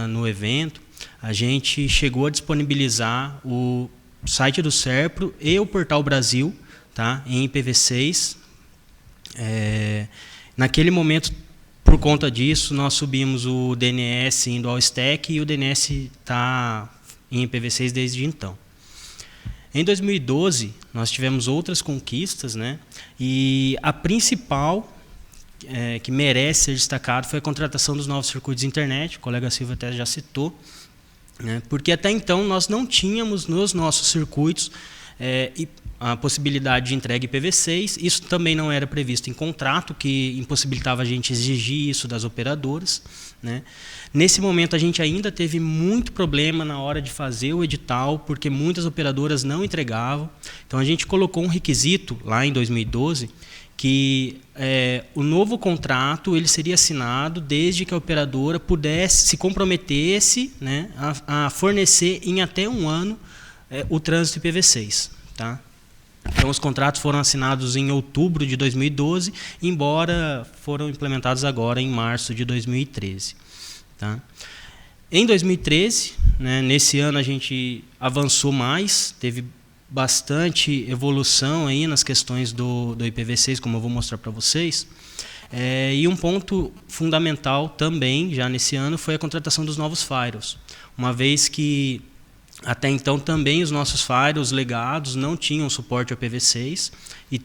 no evento, a gente chegou a disponibilizar o site do CERPRO e o Portal Brasil, tá, em IPv6. Naquele momento, por conta disso, nós subimos o DNS em dual stack e o DNS está em IPv6 desde então. Em 2012, nós tivemos outras conquistas, né, e a principal que merece ser destacado foi a contratação dos novos circuitos de internet, o colega Silvio até já citou, né, porque até então nós não tínhamos nos nossos circuitos a possibilidade de entrega IPv6, isso também não era previsto em contrato, que impossibilitava a gente exigir isso das operadoras, né. Nesse momento a gente ainda teve muito problema na hora de fazer o edital, porque muitas operadoras não entregavam, então a gente colocou um requisito lá em 2012, que o novo contrato ele seria assinado desde que a operadora pudesse, se comprometesse, né, a fornecer em até um ano o trânsito IPv6. Tá? Então, os contratos foram assinados em outubro de 2012, embora foram implementados agora em março de 2013. Tá? Em 2013, né, nesse ano a gente avançou mais, teve bastante evolução aí nas questões do IPv6, como eu vou mostrar para vocês. E um ponto fundamental também, já nesse ano, foi a contratação dos novos firewalls. Uma vez que, até então, também os nossos firewalls legados não tinham suporte ao IPv6 e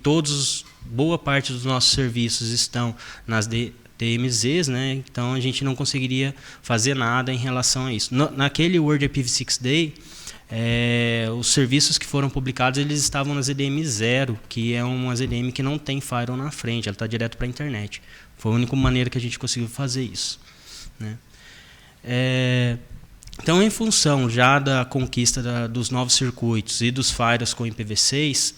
boa parte dos nossos serviços estão nas DMZs, né? Então a gente não conseguiria fazer nada em relação a isso. Naquele World IPv6 Day, os serviços que foram publicados eles estavam na ZDM 0, que é uma ZDM que não tem firewall na frente, ela está direto para a internet. Foi a única maneira que a gente conseguiu fazer isso, né? Então, em função já da conquista dos novos circuitos e dos firewalls com IPv6,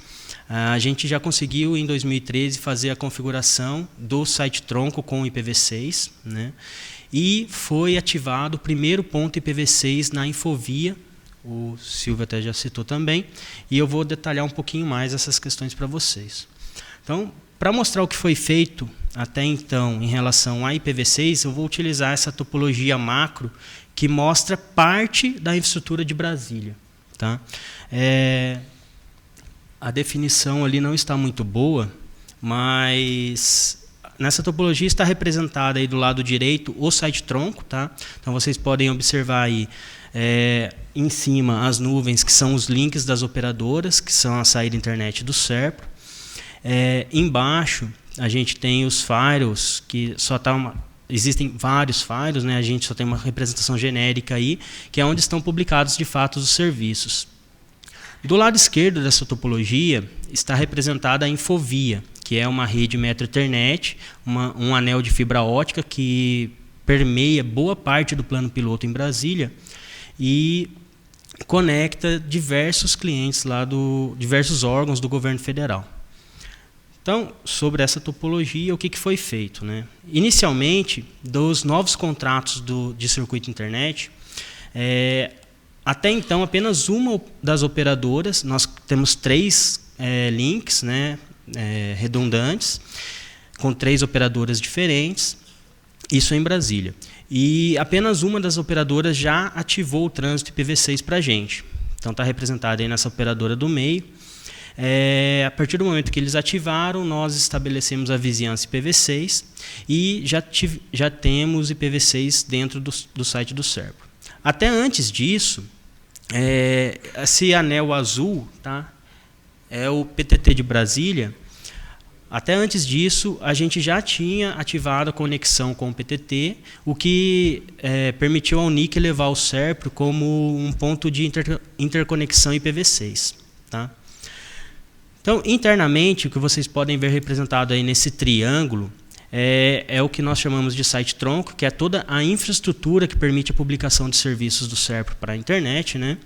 a gente já conseguiu, em 2013, fazer a configuração do site tronco com IPv6, né? E foi ativado o primeiro ponto IPv6 na Infovia, o Silvio até já citou também, e eu vou detalhar um pouquinho mais essas questões para vocês. Então, para mostrar o que foi feito até então em relação a IPv6, eu vou utilizar essa topologia macro que mostra parte da infraestrutura de Brasília. Tá? A definição ali não está muito boa, mas nessa topologia está representada aí do lado direito o site tronco. Tá? Então, vocês podem observar aí em cima as nuvens, que são os links das operadoras, que são a saída internet do SERPRO. Embaixo, a gente tem os firewalls, que só está existem vários firewalls, né? A gente só tem uma representação genérica aí, que é onde estão publicados de fato os serviços. Do lado esquerdo dessa topologia está representada a Infovia, que é uma rede Metro Ethernet, um anel de fibra ótica que permeia boa parte do plano piloto em Brasília e conecta diversos clientes lá diversos órgãos do governo federal. Então, sobre essa topologia, o que foi feito, né? Inicialmente, dos novos contratos de circuito internet, até então apenas uma das operadoras, nós temos 3 links, né, redundantes, com 3 operadoras diferentes, isso em Brasília. E apenas uma das operadoras já ativou o trânsito IPv6 para a gente. Então está representada aí nessa operadora do meio. A partir do momento que eles ativaram, nós estabelecemos a vizinhança IPv6 e já temos IPv6 dentro do site do SERPRO. Até antes disso, esse anel azul, tá, é o PTT de Brasília. Até antes disso, a gente já tinha ativado a conexão com o PTT, o que permitiu ao NIC levar o SERPRO como um ponto de interconexão IPv6. Tá? Então, internamente, o que vocês podem ver representado aí nesse triângulo é o que nós chamamos de site tronco, que é toda a infraestrutura que permite a publicação de serviços do SERPRO para a internet, né?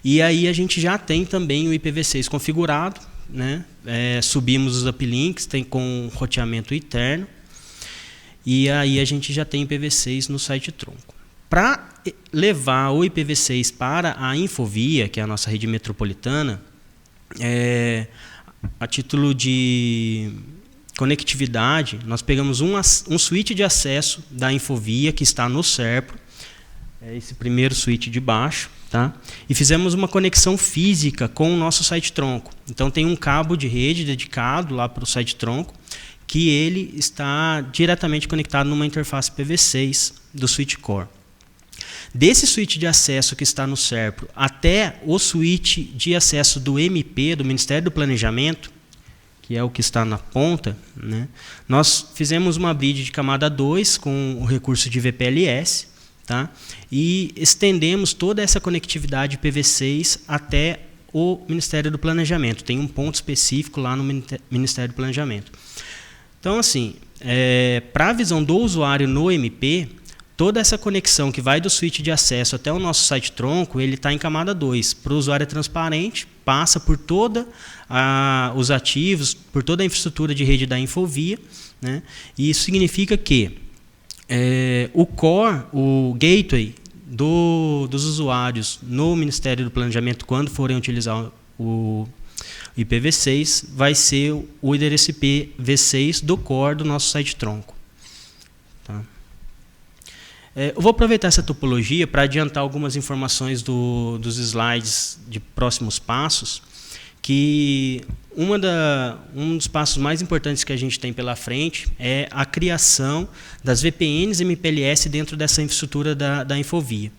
E aí a gente já tem também o IPv6 configurado, né? Subimos os uplinks, tem com roteamento interno, e aí a gente já tem IPv6 no site tronco. Para levar o IPv6 para a Infovia, que é a nossa rede metropolitana, a título de conectividade, nós pegamos um switch de acesso da Infovia, que está no SERPRO, esse primeiro switch de baixo, tá? E fizemos uma conexão física com o nosso site tronco. Então tem um cabo de rede dedicado lá para o site tronco, que ele está diretamente conectado numa interface IPv6 do switch core. Desse switch de acesso que está no SERPRO até o switch de acesso do MP, do Ministério do Planejamento, que é o que está na ponta, né, nós fizemos uma bridge de camada 2 com o recurso de VPLS, tá, e estendemos toda essa conectividade IPv6 até o Ministério do Planejamento. Tem um ponto específico lá no Ministério do Planejamento. Então, assim, para a visão do usuário no MP, toda essa conexão que vai do switch de acesso até o nosso site tronco, ele está em camada 2. Para o usuário é transparente, passa por todos os ativos, por toda a infraestrutura de rede da Infovia, né? E isso significa que o core, o gateway dos usuários no Ministério do Planejamento, quando forem utilizar o IPv6, vai ser o endereço IPv6 do core do nosso site tronco. Tá? Eu vou aproveitar essa topologia para adiantar algumas informações dos slides de próximos passos, que um dos passos mais importantes que a gente tem pela frente é a criação das VPNs MPLS dentro dessa infraestrutura da Infovia.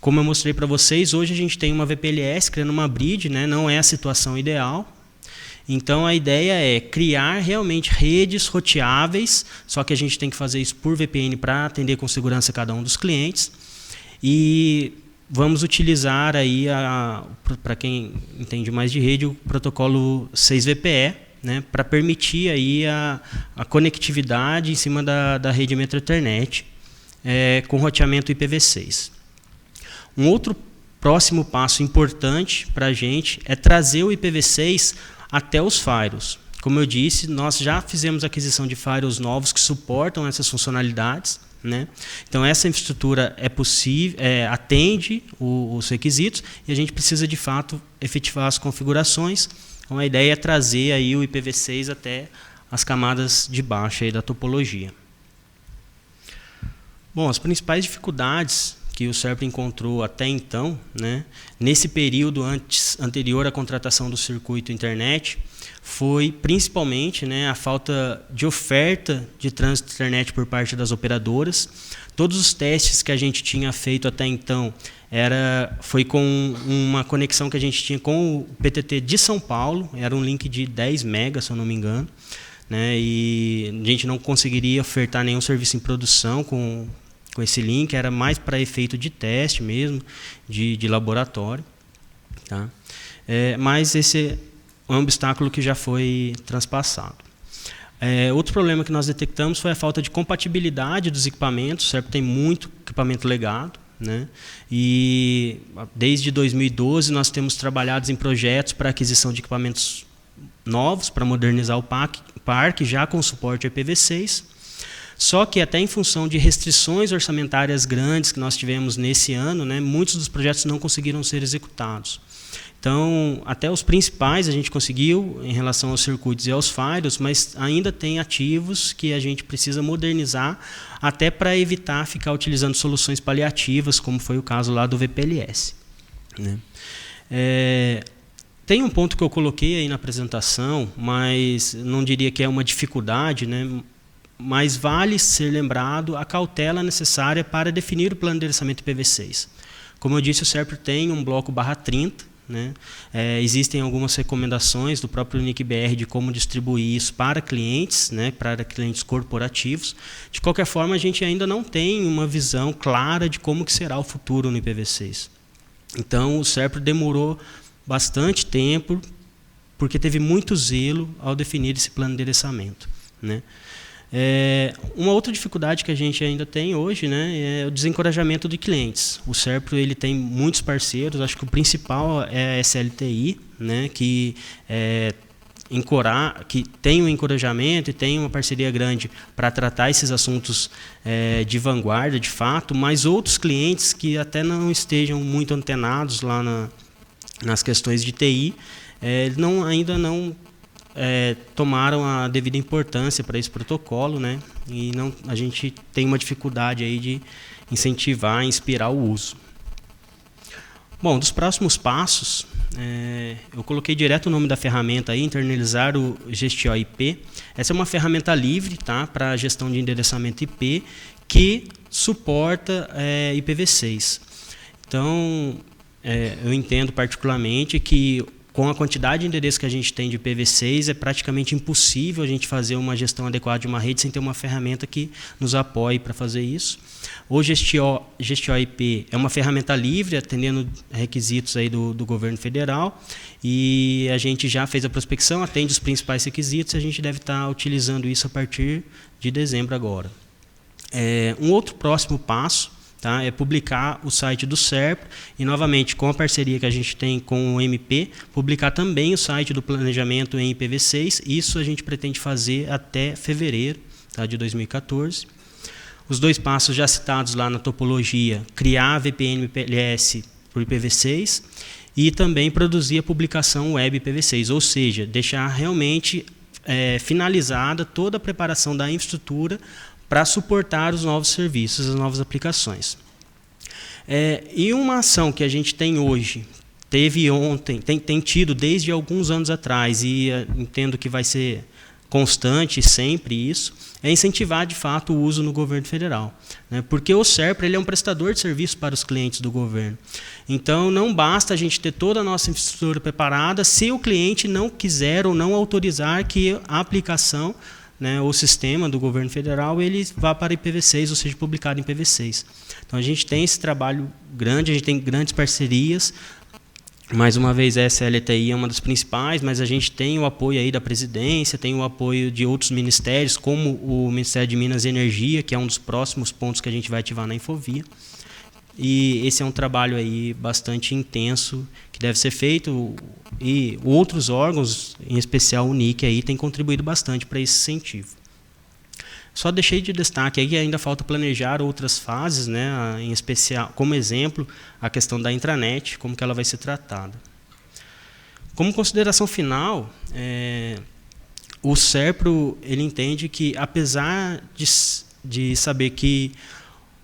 Como eu mostrei para vocês, hoje a gente tem uma VPLS criando uma bridge, né, não é a situação ideal. Então, a ideia é criar realmente redes roteáveis, só que a gente tem que fazer isso por VPN para atender com segurança cada um dos clientes. E vamos utilizar aí, para quem entende mais de rede, o protocolo 6VPE, né, para permitir aí a conectividade em cima da rede Metro Ethernet com roteamento IPv6. Um outro próximo passo importante para a gente é trazer o IPv6 até os firewalls. Como eu disse, nós já fizemos aquisição de firewalls novos que suportam essas funcionalidades, né? Então, essa infraestrutura é possível, atende os requisitos, e a gente precisa, de fato, efetivar as configurações. Então, a ideia é trazer aí o IPv6 até as camadas de baixo aí da topologia. Bom, as principais dificuldades que o SERPRO encontrou até então, né, nesse período anterior à contratação do circuito internet, foi principalmente, né, a falta de oferta de trânsito internet por parte das operadoras. Todos os testes que a gente tinha feito até então foi com uma conexão que a gente tinha com o PTT de São Paulo, era um link de 10 megas, se eu não me engano, né, e a gente não conseguiria ofertar nenhum serviço em produção com esse link, era mais para efeito de teste mesmo, de laboratório. Tá? Mas esse é um obstáculo que já foi transpassado. Outro problema que nós detectamos foi a falta de compatibilidade dos equipamentos. O SERPRO tem muito equipamento legado, né? E desde 2012 nós temos trabalhado em projetos para aquisição de equipamentos novos, para modernizar o parque, já com suporte IPv6. Só que até em função de restrições orçamentárias grandes que nós tivemos nesse ano, né, muitos dos projetos não conseguiram ser executados. Então, até os principais a gente conseguiu em relação aos circuitos e aos firewalls, mas ainda tem ativos que a gente precisa modernizar até para evitar ficar utilizando soluções paliativas, como foi o caso lá do VPLS. Né? Tem um ponto que eu coloquei aí na apresentação, mas não diria que é uma dificuldade, né? Mas vale ser lembrado a cautela necessária para definir o plano de endereçamento IPv6. Como eu disse, o SERPRO tem um bloco /30, né? Existem algumas recomendações do próprio NIC-BR de como distribuir isso para clientes, né? Para clientes corporativos. De qualquer forma, a gente ainda não tem uma visão clara de como que será o futuro no IPv6. Então, o SERPRO demorou bastante tempo, porque teve muito zelo ao definir esse plano de endereçamento, né? Uma outra dificuldade que a gente ainda tem hoje, né, é o desencorajamento de clientes. O SERPRO ele tem muitos parceiros, acho que o principal é a SLTI, né, que tem um encorajamento e tem uma parceria grande para tratar esses assuntos de vanguarda, de fato, mas outros clientes que até não estejam muito antenados lá nas questões de TI, ainda não tomaram a devida importância para esse protocolo, né? E a gente tem uma dificuldade aí de incentivar, inspirar o uso. Bom, dos próximos passos, eu coloquei direto o nome da ferramenta aí, internalizar o Gestio IP. Essa é uma ferramenta livre, tá, para a gestão de endereçamento IP que suporta IPv6. Então, eu entendo particularmente que com a quantidade de endereços que a gente tem de IPv6, é praticamente impossível a gente fazer uma gestão adequada de uma rede sem ter uma ferramenta que nos apoie para fazer isso. O Gestio IP é uma ferramenta livre, atendendo requisitos aí do governo federal, e a gente já fez a prospecção, atende os principais requisitos, e a gente deve estar utilizando isso a partir de dezembro agora. Um outro próximo passo, tá, é publicar o site do SERPRO e, novamente, com a parceria que a gente tem com o MP, publicar também o site do planejamento em IPv6. Isso a gente pretende fazer até fevereiro, tá, de 2014. Os 2 passos já citados lá na topologia, criar a VPN MPLS por IPv6 e também produzir a publicação web IPv6, ou seja, deixar realmente finalizada toda a preparação da infraestrutura para suportar os novos serviços, as novas aplicações. E uma ação que a gente tem hoje, teve ontem, tem tido desde alguns anos atrás, e entendo que vai ser constante sempre isso, é incentivar de fato o uso no governo federal, né? Porque o SERPRO ele é um prestador de serviço para os clientes do governo. Então não basta a gente ter toda a nossa infraestrutura preparada se o cliente não quiser ou não autorizar que a aplicação, né, o sistema do governo federal ele vá para IPv6, ou seja, publicado em IPv6. Então a gente tem esse trabalho grande, a gente tem grandes parcerias. Mais uma vez, essa LTI é uma das principais, mas a gente tem o apoio aí da presidência, tem o apoio de outros ministérios, como o Ministério de Minas e Energia, que é um dos próximos pontos que a gente vai ativar na Infovia. E esse é um trabalho aí bastante intenso que deve ser feito, e outros órgãos, em especial o NIC, aí, tem contribuído bastante para esse incentivo. Só deixei de destaque aí que ainda falta planejar outras fases, né, em especial, como exemplo, a questão da intranet, como que ela vai ser tratada. Como consideração final, o SERPRO ele entende que, apesar de saber que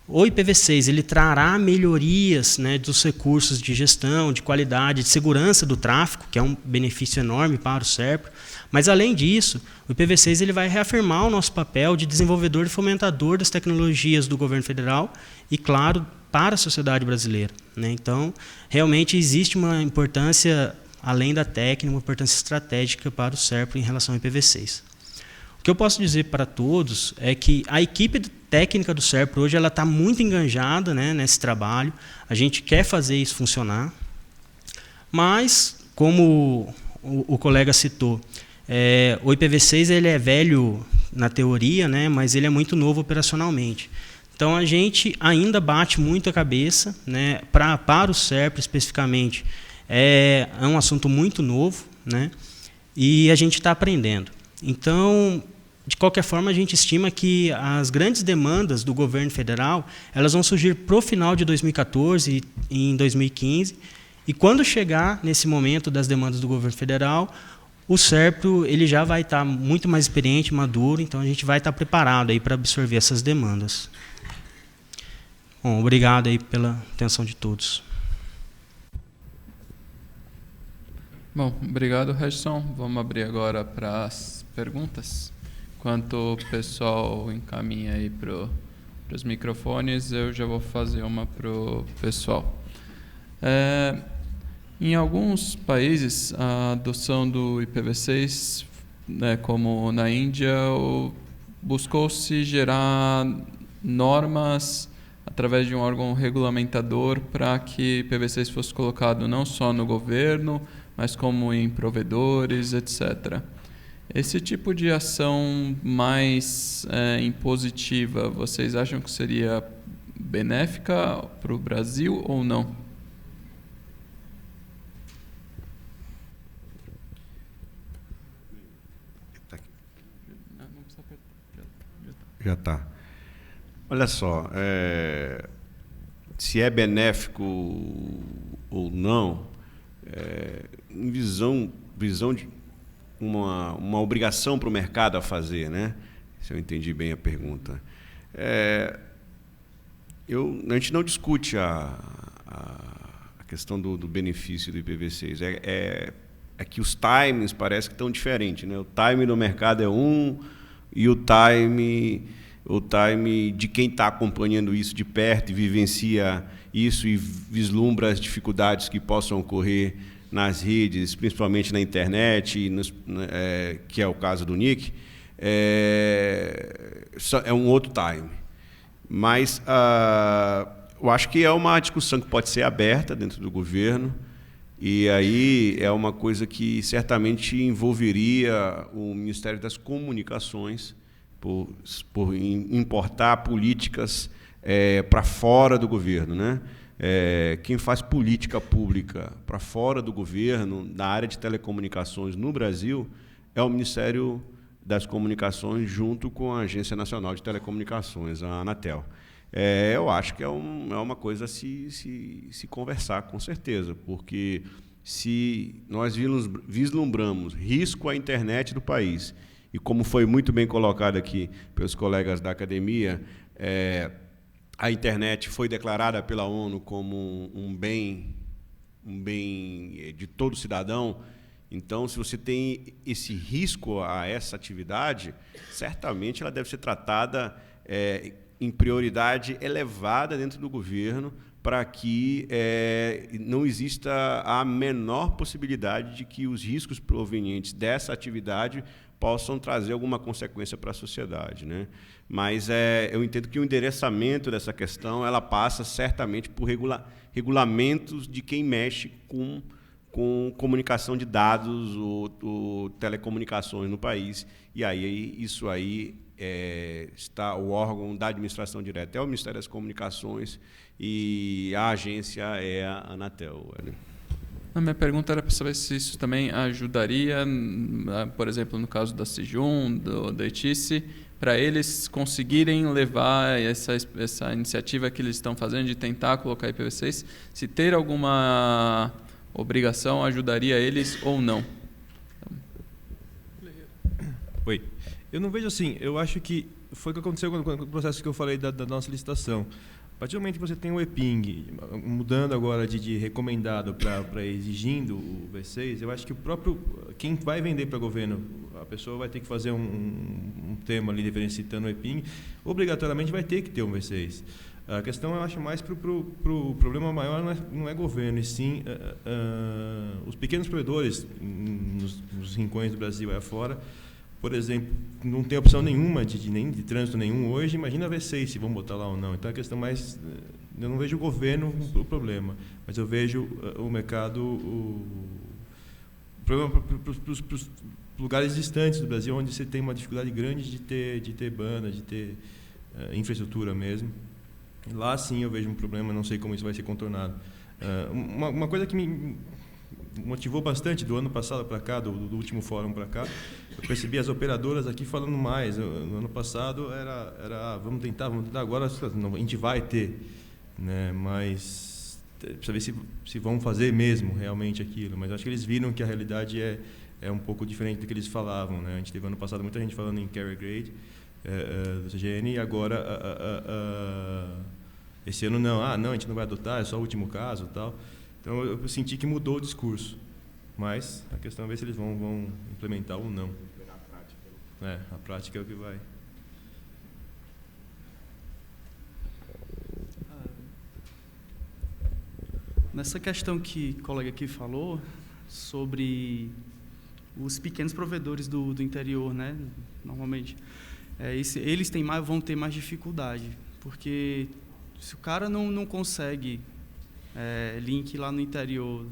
o IPv6 ele trará melhorias, né, dos recursos de gestão, de qualidade, de segurança do tráfego, que é um benefício enorme para o SERPRO, mas, além disso, o IPv6 ele vai reafirmar o nosso papel de desenvolvedor e fomentador das tecnologias do governo federal e, claro, para a sociedade brasileira, né? Então, realmente existe uma importância, além da técnica, uma importância estratégica para o SERPRO em relação ao IPv6. O que eu posso dizer para todos é que a equipe técnica do SERPRO hoje ela está muito enganjada, né, nesse trabalho. A gente quer fazer isso funcionar, mas, como o colega citou, o IPv6 ele é velho na teoria, né, mas ele é muito novo operacionalmente. Então, a gente ainda bate muito a cabeça, né, para o SERPRO especificamente. É um assunto muito novo, né, e a gente está aprendendo. Então, de qualquer forma, a gente estima que as grandes demandas do governo federal elas vão surgir para o final de 2014 e em 2015. E quando chegar nesse momento das demandas do governo federal, o SERPRO ele já vai estar muito mais experiente, maduro, então a gente vai estar preparado aí para absorver essas demandas. Bom, obrigado aí pela atenção de todos. Bom, obrigado, Regson. Vamos abrir agora para as perguntas. Enquanto o pessoal encaminha aí para os microfones, eu já vou fazer uma para o pessoal. Em alguns países, a adoção do IPv6, né, como na Índia, buscou-se gerar normas através de um órgão regulamentador para que IPv6 fosse colocado não só no governo, mas como em provedores, etc. Esse tipo de ação mais impositiva, vocês acham que seria benéfica para o Brasil ou não? Já está. Olha só, se é benéfico ou não, em visão de uma obrigação para o mercado a fazer, né? Se eu entendi bem a pergunta. A gente não discute a questão do benefício do IPv6. É que os timings parece que estão diferentes, né? O time do mercado é um e o time de quem está acompanhando isso de perto e vivencia isso e vislumbra as dificuldades que possam ocorrer nas redes, principalmente na internet, que é o caso do NIC, é um outro time. Mas eu acho que é uma discussão que pode ser aberta dentro do governo, e aí é uma coisa que certamente envolveria o Ministério das Comunicações, por importar políticas para fora do governo, né? Quem faz política pública para fora do governo, na área de telecomunicações no Brasil, é o Ministério das Comunicações, junto com a Agência Nacional de Telecomunicações, a Anatel. Eu acho que é uma coisa a se conversar, com certeza, porque se nós vislumbramos risco à internet do país, e como foi muito bem colocado aqui pelos colegas da academia, a internet foi declarada pela ONU como um bem de todo cidadão. Então, se você tem esse risco a essa atividade, certamente ela deve ser tratada em prioridade elevada dentro do governo, para que não exista a menor possibilidade de que os riscos provenientes dessa atividade possam trazer alguma consequência para a sociedade, né? Mas eu entendo que o endereçamento dessa questão ela passa certamente por regulamentos de quem mexe com comunicação de dados ou telecomunicações no país, e aí isso aí está o órgão da administração direta é o Ministério das Comunicações e a agência é a Anatel. A minha pergunta era para saber se isso também ajudaria, por exemplo, no caso da Sejum, da ETICE, para eles conseguirem levar essa iniciativa que eles estão fazendo de tentar colocar IPv6, se ter alguma obrigação ajudaria eles ou não? Oi. Eu não vejo assim, eu acho que foi o que aconteceu com o processo que eu falei da nossa licitação. A partir do momento que você tem o EPING, mudando agora de recomendado para exigindo o V6, eu acho que quem vai vender para o governo, a pessoa vai ter que fazer um termo ali citando o EPING, obrigatoriamente vai ter que ter um V6. A questão, eu acho, mais para o problema maior não é governo, e sim os pequenos provedores nos rincões do Brasil e afora. Por exemplo, não tem opção nenhuma nem de trânsito nenhum hoje, imagina a V6 se vão botar lá ou não. Então a questão mais, eu não vejo o governo o problema, mas eu vejo o mercado, o problema para os lugares distantes do Brasil, onde você tem uma dificuldade grande de ter banda, de ter infraestrutura mesmo. Lá sim eu vejo um problema, não sei como isso vai ser contornado. Uma coisa que me motivou bastante do ano passado para cá, do último fórum para cá, eu percebi as operadoras aqui falando mais. No ano passado era vamos tentar, agora a gente vai ter, né? Mas precisa ver se vão fazer mesmo realmente aquilo. Mas acho que eles viram que a realidade é um pouco diferente do que eles falavam, né? A gente teve ano passado muita gente falando em carrier grade do CGN, e agora esse ano não, a gente não vai adotar, é só o último caso e tal. Então eu senti que mudou o discurso, mas a questão é ver se eles vão implementar ou não. A prática é o que vai. Nessa questão que o colega aqui falou sobre os pequenos provedores do interior, né? Normalmente, eles vão ter mais dificuldade, porque se o cara não consegue link lá no interior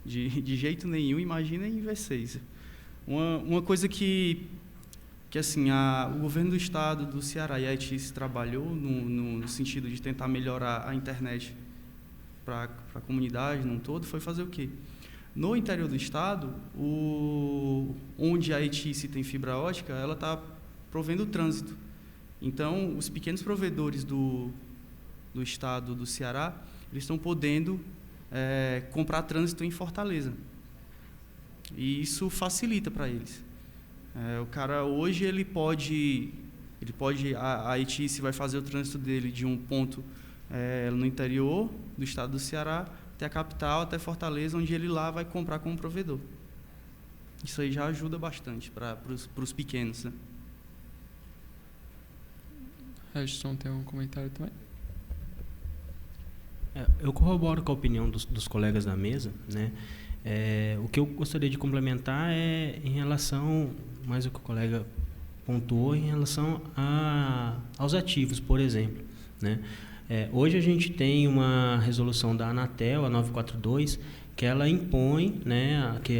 de jeito nenhum, imagina em V6. Uma coisa que assim, o governo do estado do Ceará e a ETICE trabalhou no sentido de tentar melhorar a internet para a comunidade num todo, foi fazer o quê? No interior do estado, onde a ETICE tem fibra ótica, ela está provendo o trânsito. Então, os pequenos provedores do estado do Ceará, eles estão podendo comprar trânsito em Fortaleza. E isso facilita para eles. O cara hoje a ETICE vai fazer o trânsito dele de um ponto no interior do estado do Ceará até a capital, até Fortaleza, onde ele lá vai comprar como provedor. Isso aí já ajuda bastante para os pequenos, né? Regson, tem um comentário também? Eu corroboro com a opinião dos colegas da mesa, né? O que eu gostaria de complementar é em relação, mais o que o colega pontuou, em relação aos ativos, por exemplo, né? Hoje a gente tem uma resolução da Anatel, a 942, que ela impõe, né, que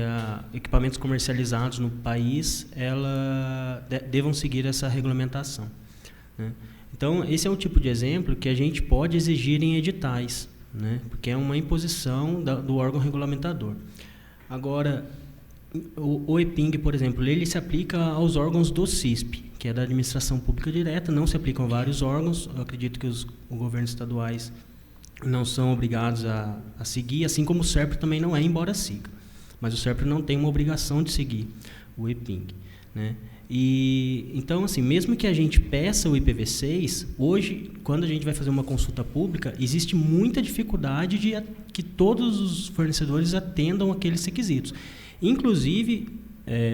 equipamentos comercializados no país devam seguir essa regulamentação, né? Então, esse é um tipo de exemplo que a gente pode exigir em editais, né, porque é uma imposição do órgão regulamentador. Agora, o EPING, por exemplo, ele se aplica aos órgãos do CISP, que é da Administração Pública Direta, não se aplicam a vários órgãos. Eu acredito que os governos estaduais não são obrigados a seguir, assim como o SERPRO também não é, embora siga. Mas o SERPRO não tem uma obrigação de seguir o EPING, né? E, então, assim, mesmo que a gente peça o IPv6, hoje, quando a gente vai fazer uma consulta pública, existe muita dificuldade de que todos os fornecedores atendam aqueles requisitos. Inclusive,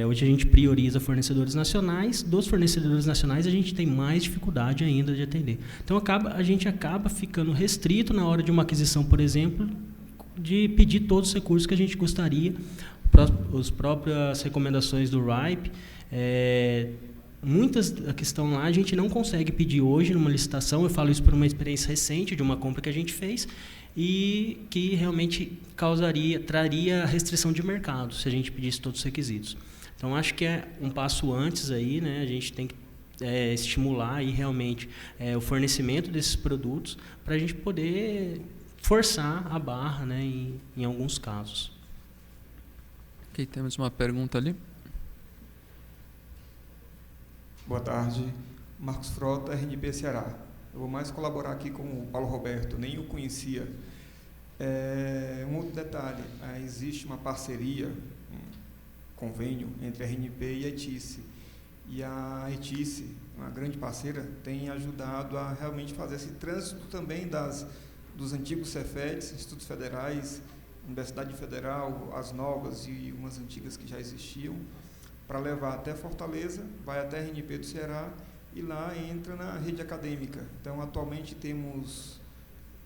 hoje a gente prioriza fornecedores nacionais. Dos fornecedores nacionais, a gente tem mais dificuldade ainda de atender. Então, a gente acaba ficando restrito na hora de uma aquisição, por exemplo, de pedir todos os recursos que a gente gostaria. As próprias recomendações do RIPE, muitas que estão lá a gente não consegue pedir hoje numa licitação. Eu falo isso por uma experiência recente de uma compra que a gente fez e que realmente traria restrição de mercado se a gente pedisse todos os requisitos. Então, acho que é um passo antes aí, né? A gente tem que estimular aí realmente o fornecimento desses produtos para a gente poder forçar a barra, né, em alguns casos. Ok, temos uma pergunta ali. Boa tarde, Marcos Frota, RNP Ceará. Eu vou mais colaborar aqui com o Paulo Roberto, nem o conhecia. Um outro detalhe, existe uma parceria, um convênio entre a RNP e a ETICE. E a ETICE, uma grande parceira, tem ajudado a realmente fazer esse trânsito também dos antigos Cefetes, Institutos Federais, Universidade Federal, as novas e umas antigas que já existiam, para levar até Fortaleza, vai até a RNP do Ceará e lá entra na rede acadêmica. Então, atualmente temos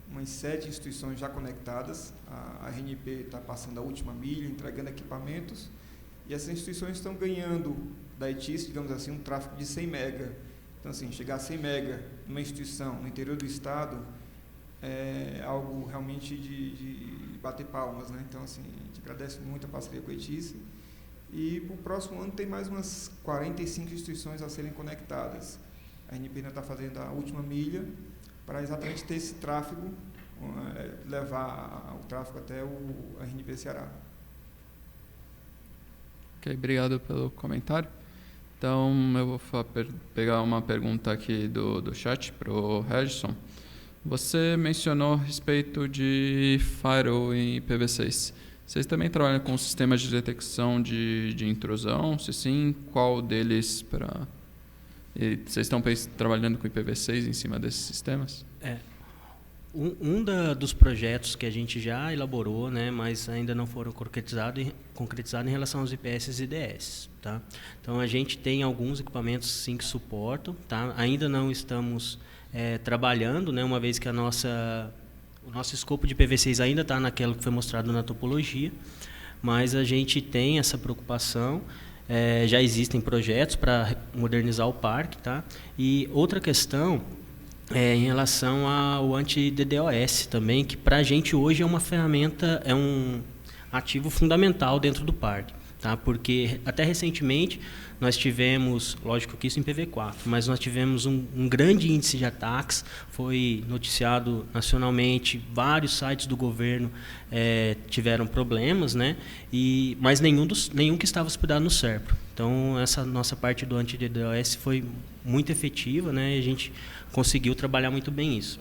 umas 7 instituições já conectadas. A RNP está passando a última milha, entregando equipamentos, e essas instituições estão ganhando da ETICE, digamos assim, um tráfego de 100 mega. Então, assim, chegar a 100 mega numa instituição no interior do estado é algo realmente de bater palmas, né? Então, assim, a gente agradece muito a parceria com a ETICE. E para o próximo ano tem mais umas 45 instituições a serem conectadas. A RNP ainda está fazendo a última milha para exatamente ter esse tráfego, levar o tráfego até a RNP Ceará. Ok, obrigado pelo comentário. Então, eu vou pegar uma pergunta aqui do chat para o Regison. Você mencionou a respeito de firewall em IPv6. Vocês também trabalham com sistemas de detecção de intrusão? Se sim, qual deles para... Vocês estão trabalhando com IPv6 em cima desses sistemas? Dos projetos que a gente já elaborou, né, mas ainda não foram concretizados em relação aos IPS e IDS. Tá? Então, a gente tem alguns equipamentos sim que suportam. Tá? Ainda não estamos trabalhando, né, uma vez que o nosso escopo de IPv6 ainda está naquilo que foi mostrado na topologia, mas a gente tem essa preocupação. Já existem projetos para modernizar o parque. Tá? E outra questão em relação ao anti-DDoS também, que para a gente hoje é uma ferramenta, é um ativo fundamental dentro do parque. Tá? Porque até recentemente nós tivemos, lógico que isso em PV4, mas nós tivemos um grande índice de ataques, foi noticiado nacionalmente, vários sites do governo tiveram problemas, né? Mas nenhum que estava hospedado no SERPRO. Então, essa nossa parte do anti-DDoS foi muito efetiva, né? E a gente conseguiu trabalhar muito bem isso,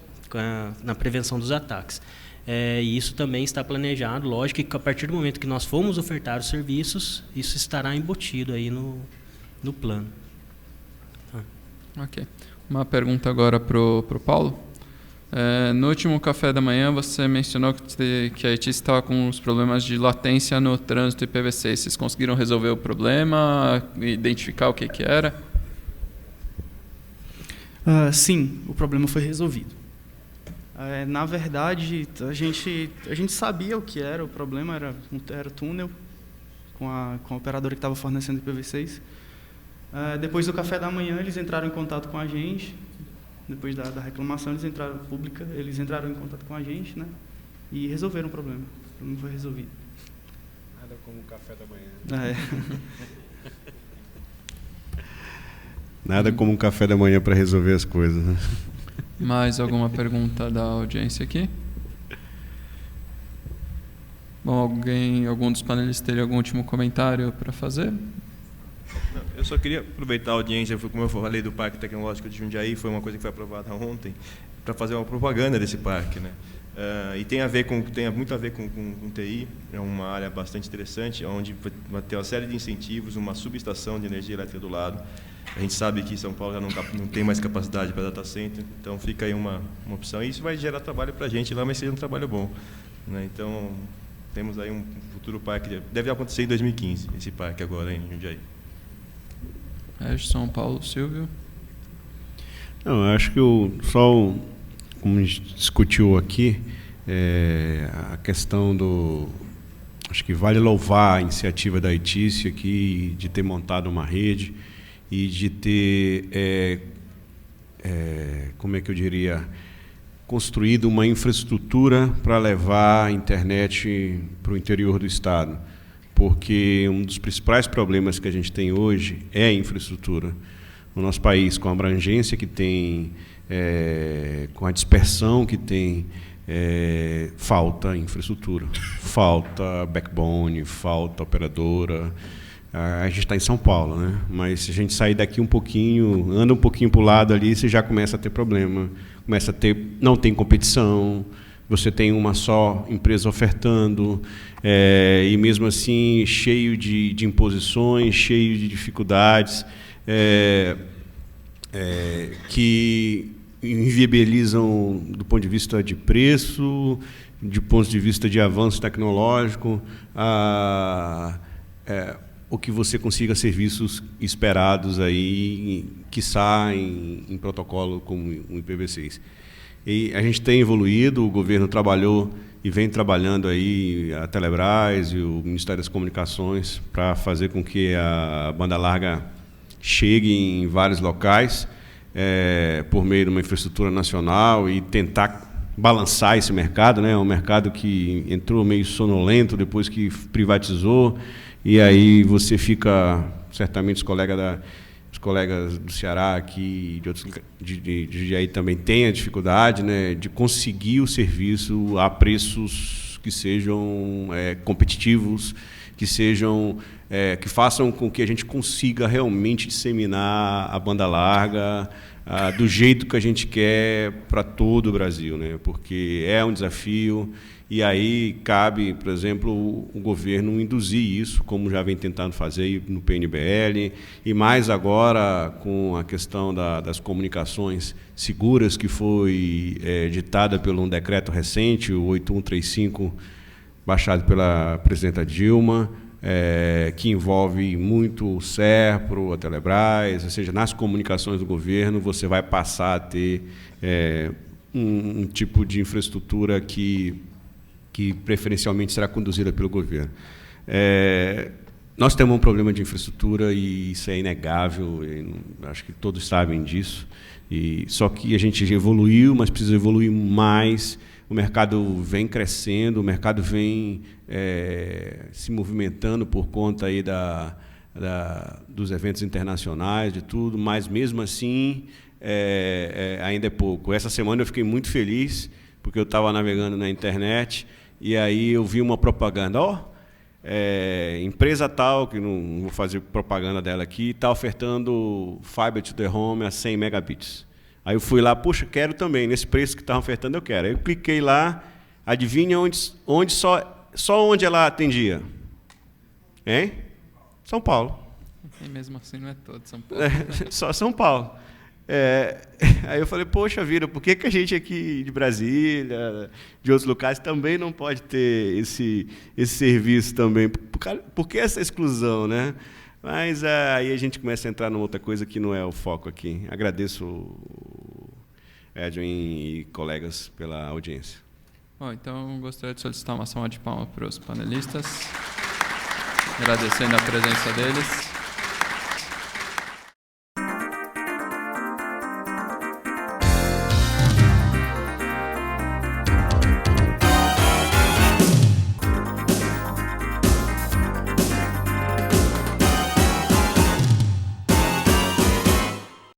na prevenção dos ataques. E isso também está planejado, lógico que a partir do momento que nós formos ofertar os serviços, isso estará embutido aí no plano. Ok. Uma pergunta agora para o Paulo. No último café da manhã, você mencionou que a ETICE estava com os problemas de latência no trânsito IPv6. Vocês conseguiram resolver o problema, identificar o que era? Sim, o problema foi resolvido. Na verdade, a gente sabia o que era, o problema era túnel com a operadora que estava fornecendo IPv6. Depois do café da manhã, eles entraram em contato com a gente. Depois da reclamação, eles entraram em contato com a gente, né? E resolveram o problema. O problema foi resolvido. Nada como o café da manhã. Nada como um café da manhã para resolver as coisas, né? Mais alguma pergunta da audiência aqui? Bom, algum dos panelistas teria algum último comentário para fazer? Eu só queria aproveitar a audiência, como eu falei do Parque Tecnológico de Jundiaí, foi uma coisa que foi aprovada ontem, para fazer uma propaganda desse parque, né? E tem muito a ver com TI, é uma área bastante interessante, onde vai ter uma série de incentivos, uma subestação de energia elétrica do lado. A gente sabe que São Paulo já não tem mais capacidade para data center, então fica aí uma opção. E isso vai gerar trabalho para a gente lá, mas seja um trabalho bom, né? Então, temos aí um futuro parque, deve acontecer em 2015, esse parque agora em Jundiaí. São Paulo, Silvio? Não, eu acho que como a gente discutiu aqui, a questão acho que vale louvar a iniciativa da ITIC aqui de ter montado uma rede e de ter, como é que eu diria, construído uma infraestrutura para levar a internet para o interior do estado. Porque um dos principais problemas que a gente tem hoje é a infraestrutura. O nosso país, com a abrangência que tem, com a dispersão que tem, falta infraestrutura, falta backbone, falta operadora. A gente está em São Paulo, né? Mas se a gente sair daqui um pouquinho, anda um pouquinho para o lado ali, você já começa a ter problema, não tem competição, você tem uma só empresa ofertando, e mesmo assim cheio de imposições, cheio de dificuldades, que inviabilizam do ponto de vista de preço, de ponto de vista de avanço tecnológico, o que você consiga serviços esperados aí, quiçá em protocolo como o IPv6. E a gente tem evoluído, o governo trabalhou e vem trabalhando aí, a Telebrás e o Ministério das Comunicações, para fazer com que a banda larga chegue em vários locais, por meio de uma infraestrutura nacional e tentar balançar esse mercado, né? Um mercado que entrou meio sonolento depois que privatizou, e aí você fica, certamente os colegas do Ceará aqui, de Jundiaí também têm a dificuldade, né, de conseguir o serviço a preços que sejam competitivos, que façam com que a gente consiga realmente disseminar a banda larga do jeito que a gente quer para todo o Brasil, né, porque é um desafio. E aí cabe, por exemplo, o governo induzir isso, como já vem tentando fazer no PNBL, e mais agora com a questão das comunicações seguras, que foi ditada por um decreto recente, o 8135, baixado pela presidenta Dilma, que envolve muito o SERPRO, a Telebrás, ou seja, nas comunicações do governo você vai passar a ter um tipo de infraestrutura que preferencialmente será conduzida pelo governo. Nós temos um problema de infraestrutura e isso é inegável, acho que todos sabem disso. Só que a gente já evoluiu, mas precisa evoluir mais. O mercado vem crescendo, o mercado vem se movimentando por conta aí dos eventos internacionais, de tudo, mas mesmo assim ainda é pouco. Essa semana eu fiquei muito feliz, porque eu estava navegando na internet, e aí eu vi uma propaganda, empresa tal, que não vou fazer propaganda dela aqui, está ofertando Fiber to the Home a 100 megabits. Aí eu fui lá, puxa, quero também, nesse preço que está ofertando eu quero. Aí eu cliquei lá, adivinha onde só onde ela atendia? Hein? São Paulo. E mesmo assim não é todo São Paulo. Só São Paulo. Aí eu falei, poxa vida, por que a gente aqui de Brasília, de outros locais, também não pode ter esse serviço também? Por que essa exclusão, né? Mas aí a gente começa a entrar numa outra coisa que não é o foco aqui. Agradeço Edwin e colegas pela audiência. Bom, então gostaria de solicitar uma salva de palmas para os panelistas, agradecendo a presença deles.